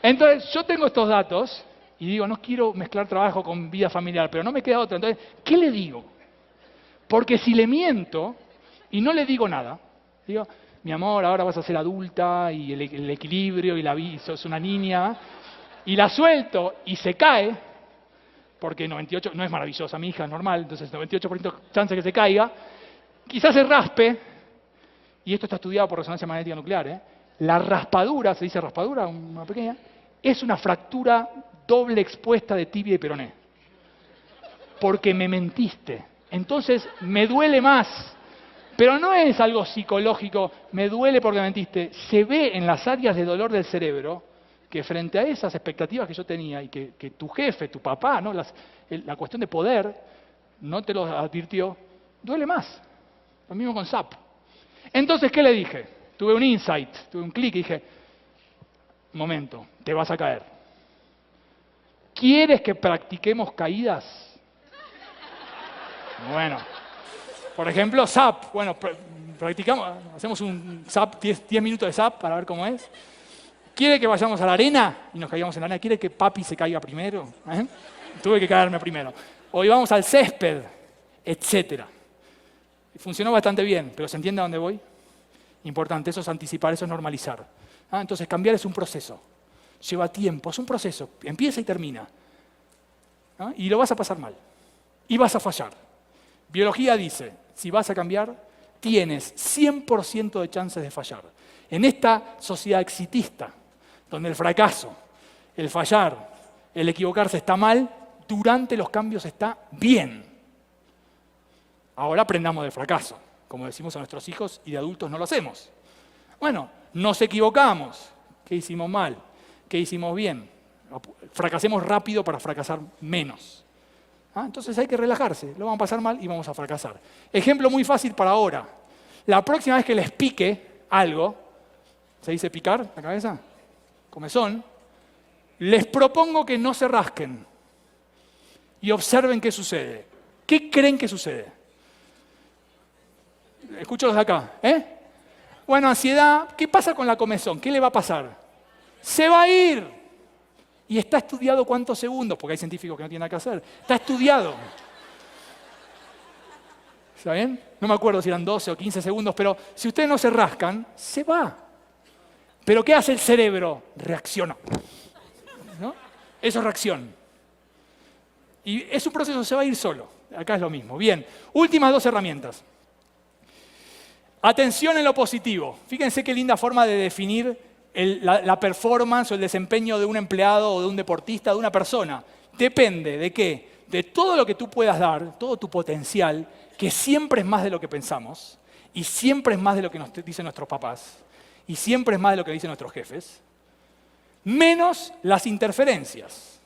Entonces, yo tengo estos datos y digo, no quiero mezclar trabajo con vida familiar, pero no me queda otra. Entonces, ¿qué le digo? Porque si le miento y no le digo nada, digo, mi amor, ahora vas a ser adulta y el equilibrio y la vida, sos una niña, y la suelto y se cae, porque 98, no es maravillosa mi hija, es normal, entonces 98% chance que se caiga, quizás se raspe, y esto está estudiado por resonancia magnética nuclear, la raspadura, se dice raspadura, una pequeña, es una fractura doble expuesta de tibia y peroné. Porque me mentiste. Entonces me duele más. Pero no es algo psicológico, me duele porque me mentiste. Se ve en las áreas de dolor del cerebro que frente a esas expectativas que yo tenía y que tu jefe, tu papá, ¿no? La cuestión de poder no te lo advirtió, duele más. Lo mismo con SAP. Entonces, ¿qué le dije? Tuve un insight, tuve un clic y dije, momento, te vas a caer. ¿Quieres que practiquemos caídas? Bueno, por ejemplo, SAP. Bueno, practicamos, hacemos un SAP, 10 minutos de SAP para ver cómo es. ¿Quiere que vayamos a la arena y nos caigamos en la arena? ¿Quiere que papi se caiga primero? Tuve que caerme primero. Hoy vamos al césped, etcétera. Funcionó bastante bien, pero ¿se entiende a dónde voy? Importante, eso es anticipar, eso es normalizar. Entonces, cambiar es un proceso. Lleva tiempo, es un proceso. Empieza y termina. Y lo vas a pasar mal. Y vas a fallar. Biología dice, si vas a cambiar, tienes 100% de chances de fallar. En esta sociedad exitista, donde el fracaso, el fallar, el equivocarse está mal, durante los cambios está bien. Ahora aprendamos del fracaso, como decimos a nuestros hijos, y de adultos no lo hacemos. Bueno, nos equivocamos. ¿Qué hicimos mal? ¿Qué hicimos bien? Fracasemos rápido para fracasar menos. Entonces hay que relajarse, lo vamos a pasar mal y vamos a fracasar. Ejemplo muy fácil para ahora. La próxima vez que les pique algo, ¿se dice picar la cabeza? Comezón. Les propongo que no se rasquen y observen qué sucede. ¿Qué creen que sucede? Escucho los de acá. Bueno, ansiedad. ¿Qué pasa con la comezón? ¿Qué le va a pasar? Se va a ir. Y está estudiado cuántos segundos, porque hay científicos que no tienen nada que hacer. Está estudiado. ¿Está bien? No me acuerdo si eran 12 o 15 segundos, pero si ustedes no se rascan, se va. ¿Pero qué hace el cerebro? Reacciona. ¿No? Eso es reacción. Y es un proceso, se va a ir solo. Acá es lo mismo. Bien, últimas 2 herramientas. Atención en lo positivo. Fíjense qué linda forma de definir la performance o el desempeño de un empleado o de un deportista, de una persona. Depende de qué, de todo lo que tú puedas dar, todo tu potencial, que siempre es más de lo que pensamos, y siempre es más de lo que nos dicen nuestros papás, y siempre es más de lo que dicen nuestros jefes, menos las interferencias.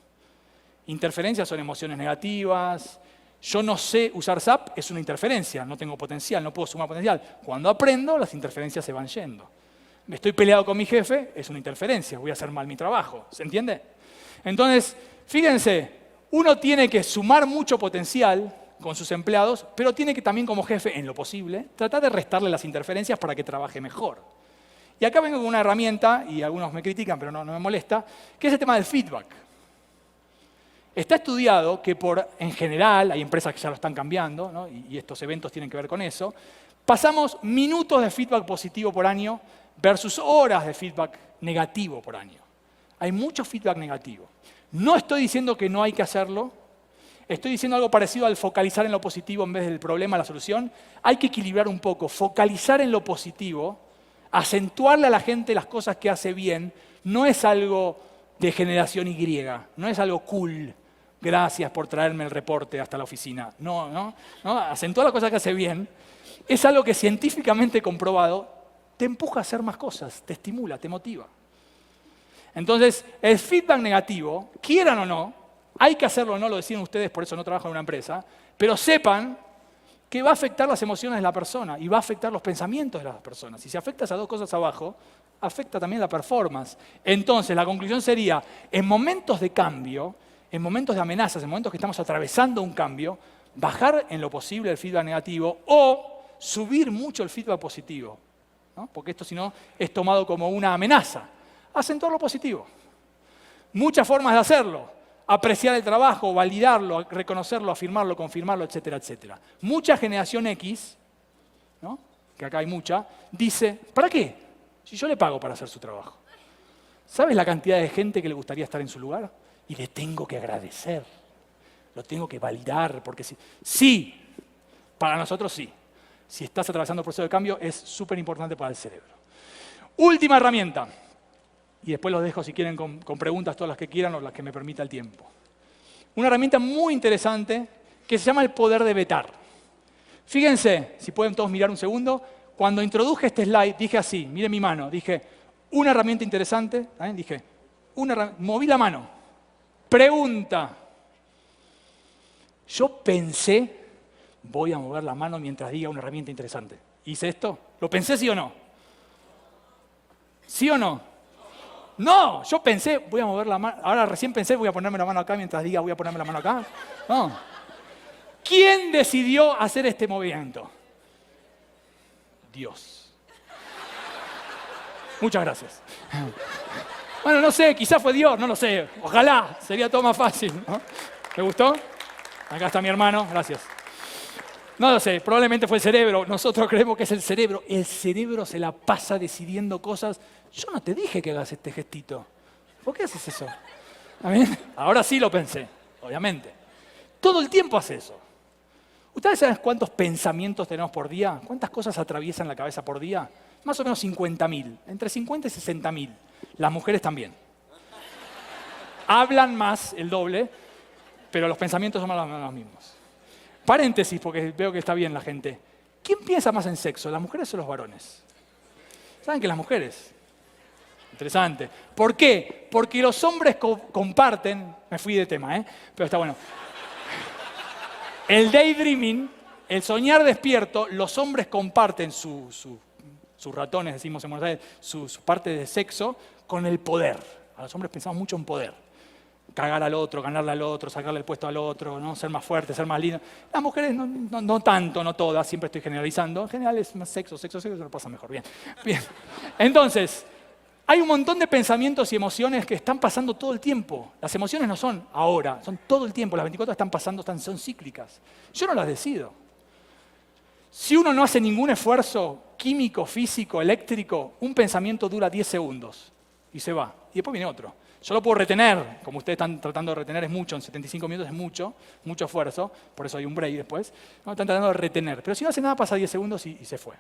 Interferencias son emociones negativas. Yo no sé usar SAP, es una interferencia, no tengo potencial, no puedo sumar potencial. Cuando aprendo, las interferencias se van yendo. Estoy peleado con mi jefe, es una interferencia, voy a hacer mal mi trabajo, ¿se entiende? Entonces, fíjense, uno tiene que sumar mucho potencial con sus empleados, pero tiene que también como jefe, en lo posible, tratar de restarle las interferencias para que trabaje mejor. Y acá vengo con una herramienta, y algunos me critican, pero no me molesta, que es el tema del feedback. Está estudiado que en general, hay empresas que ya lo están cambiando, ¿no? y estos eventos tienen que ver con eso, pasamos minutos de feedback positivo por año versus horas de feedback negativo por año. Hay mucho feedback negativo. No estoy diciendo que no hay que hacerlo, estoy diciendo algo parecido al focalizar en lo positivo en vez del problema, la solución. Hay que equilibrar un poco, focalizar en lo positivo Acentuarle a la gente las cosas que hace bien no es algo de generación Y, no es algo cool. Gracias por traerme el reporte hasta la oficina. No. Acentuar las cosas que hace bien es algo que científicamente comprobado te empuja a hacer más cosas, te estimula, te motiva. Entonces, el feedback negativo, quieran o no, hay que hacerlo o no, lo decían ustedes, por eso no trabajan en una empresa, pero sepan que va a afectar las emociones de la persona y va a afectar los pensamientos de las personas. Si se afecta esas dos cosas abajo, afecta también la performance. Entonces, la conclusión sería, en momentos de cambio, en momentos de amenazas, en momentos que estamos atravesando un cambio, bajar en lo posible el feedback negativo o subir mucho el feedback positivo, ¿no? Porque esto si no es tomado como una amenaza. Acentuar lo positivo. Muchas formas de hacerlo. Apreciar el trabajo, validarlo, reconocerlo, afirmarlo, confirmarlo, etcétera, etcétera. Mucha generación X, ¿no? Que acá hay mucha, dice, ¿para qué? Si yo le pago para hacer su trabajo. ¿Sabes la cantidad de gente que le gustaría estar en su lugar? Y le tengo que agradecer, lo tengo que validar, porque sí, para nosotros sí. Si estás atravesando un proceso de cambio, es súper importante para el cerebro. Última herramienta. Y después los dejo si quieren con preguntas, todas las que quieran o las que me permita el tiempo. Una herramienta muy interesante que se llama el poder de vetar. Fíjense, si pueden todos mirar un segundo, cuando introduje este slide dije así, miren mi mano, dije, una herramienta interesante, ¿eh? Dije, moví la mano. Pregunta. Yo pensé, voy a mover la mano mientras diga una herramienta interesante. ¿Hice esto? ¿Lo pensé sí o no? ¿Sí o no? No, yo pensé, voy a mover la mano, ahora recién pensé, voy a ponerme la mano acá mientras diga voy a ponerme la mano acá. No. ¿Quién decidió hacer este movimiento? Dios. Muchas gracias. Bueno, no sé, quizás fue Dios, no lo sé. Ojalá, sería todo más fácil, ¿no? ¿Te gustó? Acá está mi hermano, gracias. No lo sé, probablemente fue el cerebro. Nosotros creemos que es el cerebro. El cerebro se la pasa decidiendo cosas. Yo no te dije que hagas este gestito. ¿Por qué haces eso? Ahora sí lo pensé, obviamente. Todo el tiempo hace eso. ¿Ustedes saben cuántos pensamientos tenemos por día? ¿Cuántas cosas atraviesan la cabeza por día? Más o menos 50.000. Entre 50 y 60.000. Las mujeres también. Hablan más, el doble, pero los pensamientos son los mismos. Paréntesis, porque veo que está bien la gente. ¿Quién piensa más en sexo, las mujeres o los varones? ¿Saben que las mujeres? Interesante. ¿Por qué? Porque los hombres comparten, me fui de tema, pero está bueno. El daydreaming, el soñar despierto, los hombres comparten sus ratones, decimos en Buenos Aires, su parte de sexo con el poder. A los hombres pensamos mucho en poder. Cagar al otro, ganarle al otro, sacarle el puesto al otro, ¿no? Ser más fuerte, ser más lindo. Las mujeres no tanto, no todas, siempre estoy generalizando. En general es más sexo, se lo pasa mejor. Bien. Entonces, hay un montón de pensamientos y emociones que están pasando todo el tiempo. Las emociones no son ahora, son todo el tiempo. Las 24 están pasando, son cíclicas. Yo no las decido. Si uno no hace ningún esfuerzo químico, físico, eléctrico, un pensamiento dura 10 segundos y se va. Y después viene otro. Yo lo puedo retener, como ustedes están tratando de retener, es mucho, en 75 minutos es mucho esfuerzo, por eso hay un break después. No, están tratando de retener, pero si no hace nada pasa 10 segundos y se fue.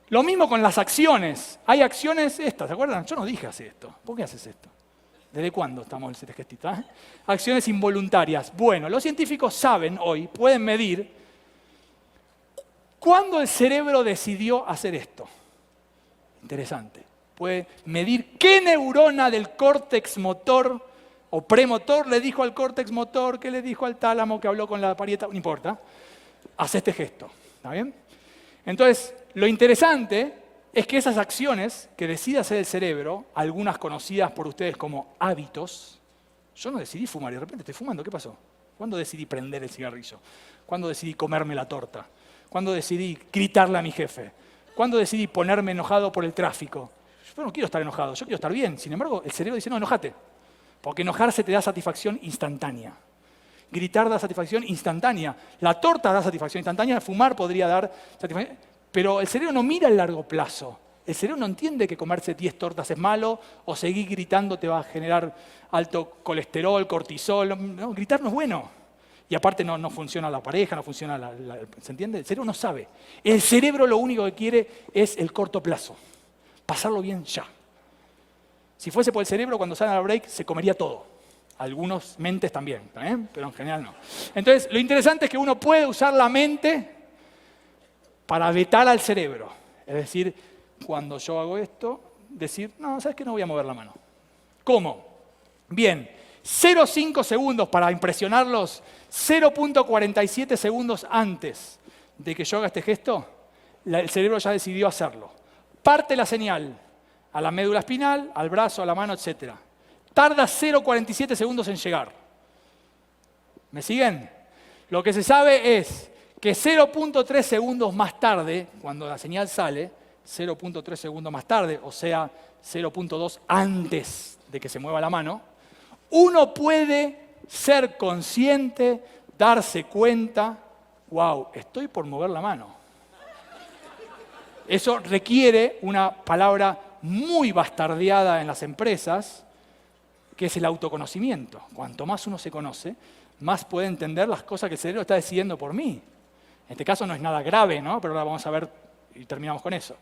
Lo mismo con las acciones. Hay acciones estas, ¿se acuerdan? Yo no dije hacer esto. ¿Por qué haces esto? ¿Desde cuándo estamos en este gestito? Acciones involuntarias. Bueno, los científicos saben hoy, pueden medir, cuándo el cerebro decidió hacer esto. Interesante. Puede medir qué neurona del córtex motor o premotor le dijo al córtex motor, qué le dijo al tálamo que habló con la parieta, no importa. Hace este gesto, ¿está bien? Entonces, lo interesante es que esas acciones que decide hacer el cerebro, algunas conocidas por ustedes como hábitos, yo no decidí fumar y de repente estoy fumando, ¿qué pasó? ¿Cuándo decidí prender el cigarrillo? ¿Cuándo decidí comerme la torta? ¿Cuándo decidí gritarle a mi jefe? ¿Cuándo decidí ponerme enojado por el tráfico? Yo no quiero estar enojado, yo quiero estar bien. Sin embargo, el cerebro dice, no, enojate. Porque enojarse te da satisfacción instantánea. Gritar da satisfacción instantánea. La torta da satisfacción instantánea, fumar podría dar satisfacción. Pero el cerebro no mira a largo plazo. El cerebro no entiende que comerse 10 tortas es malo o seguir gritando te va a generar alto colesterol, cortisol. No, gritar no es bueno. Y aparte no funciona la pareja, no funciona ¿se entiende? El cerebro no sabe. El cerebro lo único que quiere es el corto plazo. pasarlo bien ya. Si fuese por el cerebro, cuando salen al break, se comería todo. Algunos mentes también, pero en general no. Entonces, lo interesante es que uno puede usar la mente para vetar al cerebro. Es decir, cuando yo hago esto, decir, no, ¿sabes qué? No voy a mover la mano. ¿Cómo? Bien, 0,5 segundos para impresionarlos, 0,47 segundos antes de que yo haga este gesto, el cerebro ya decidió hacerlo. Parte la señal a la médula espinal, al brazo, a la mano, etc. Tarda 0,47 segundos en llegar. ¿Me siguen? Lo que se sabe es que 0,3 segundos más tarde, cuando la señal sale, 0,3 segundos más tarde, o sea, 0,2 antes de que se mueva la mano, uno puede ser consciente, darse cuenta, wow, estoy por mover la mano. Eso requiere una palabra muy bastardeada en las empresas, que es el autoconocimiento. Cuanto más uno se conoce, más puede entender las cosas que el cerebro está decidiendo por mí. En este caso no es nada grave, ¿no? Pero ahora vamos a ver y terminamos con eso.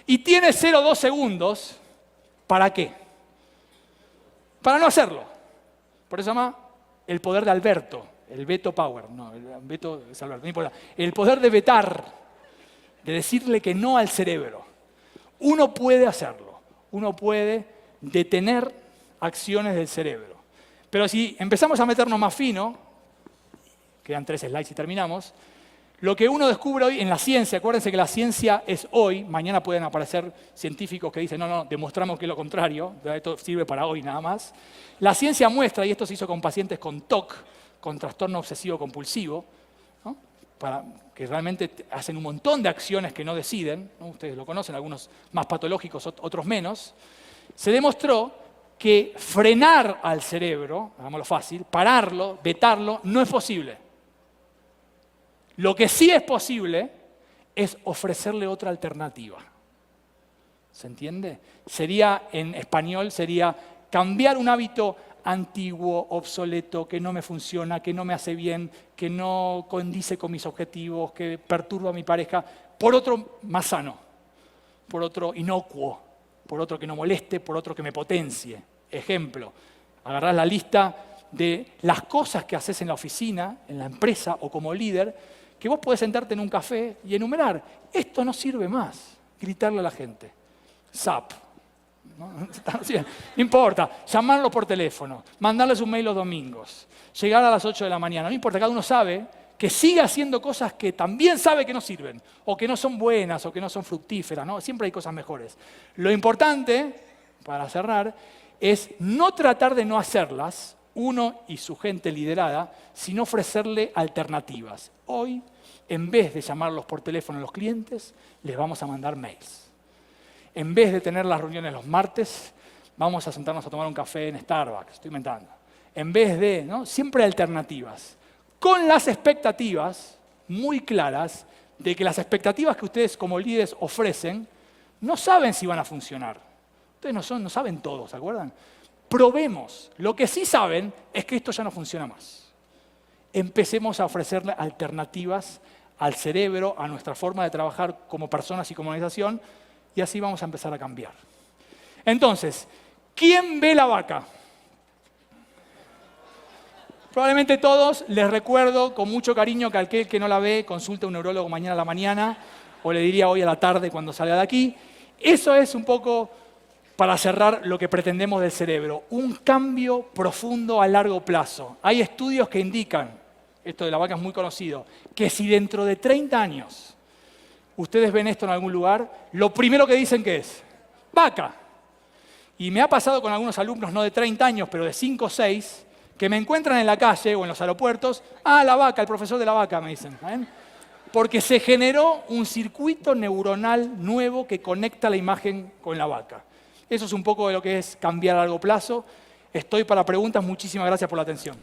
Y tiene 0,2 segundos, ¿para qué? Para no hacerlo. Por eso se llama el poder de Alberto, el veto power. No, el veto es Alberto, no importa. El poder de vetar, de decirle que no al cerebro. Uno puede hacerlo. Uno puede detener acciones del cerebro. Pero si empezamos a meternos más fino, quedan 3 slides y terminamos, lo que uno descubre hoy en la ciencia, acuérdense que la ciencia es hoy, mañana pueden aparecer científicos que dicen, no, demostramos que es lo contrario, esto sirve para hoy nada más. La ciencia muestra, y esto se hizo con pacientes con TOC, con trastorno obsesivo compulsivo, ¿no? Que realmente hacen un montón de acciones que no deciden, ¿no? Ustedes lo conocen, algunos más patológicos, otros menos. Se demostró que frenar al cerebro, hagámoslo fácil, pararlo, vetarlo, no es posible. Lo que sí es posible es ofrecerle otra alternativa. ¿Se entiende? En español sería cambiar un hábito antiguo, obsoleto, que no me funciona, que no me hace bien, que no condice con mis objetivos, que perturba a mi pareja, por otro más sano, por otro inocuo, por otro que no moleste, por otro que me potencie. Ejemplo, agarrás la lista de las cosas que haces en la oficina, en la empresa o como líder, que vos podés sentarte en un café y enumerar, esto no sirve más, gritarle a la gente. SAP. No importa, llamarlo por teléfono, mandarles un mail los domingos, llegar a las 8 de la mañana, no importa, cada uno sabe que sigue haciendo cosas que también sabe que no sirven, o que no son buenas, o que no son fructíferas, ¿no? Siempre hay cosas mejores. Lo importante, para cerrar, es no tratar de no hacerlas, uno y su gente liderada, sino ofrecerle alternativas. Hoy, en vez de llamarlos por teléfono a los clientes, les vamos a mandar mails. En vez de tener las reuniones los martes, vamos a sentarnos a tomar un café en Starbucks, estoy inventando. En vez de, ¿no? Siempre alternativas. Con las expectativas muy claras de que las expectativas que ustedes como líderes ofrecen no saben si van a funcionar. Ustedes no saben todo, ¿se acuerdan? Probemos. Lo que sí saben es que esto ya no funciona más. Empecemos a ofrecerle alternativas al cerebro, a nuestra forma de trabajar como personas y como organización, y así vamos a empezar a cambiar. Entonces, ¿quién ve la vaca? Probablemente todos. Les recuerdo con mucho cariño que aquel que no la ve, consulte a un neurólogo mañana a la mañana, o le diría hoy a la tarde cuando salga de aquí. Eso es un poco, para cerrar, lo que pretendemos del cerebro. Un cambio profundo a largo plazo. Hay estudios que indican, esto de la vaca es muy conocido, que si dentro de 30 años ustedes ven esto en algún lugar, lo primero que dicen que es vaca. Y me ha pasado con algunos alumnos, no de 30 años, pero de 5 o 6, que me encuentran en la calle o en los aeropuertos, la vaca, el profesor de la vaca, me dicen. ¿Ven? Porque se generó un circuito neuronal nuevo que conecta la imagen con la vaca. Eso es un poco de lo que es cambiar a largo plazo. Estoy para preguntas. Muchísimas gracias por la atención.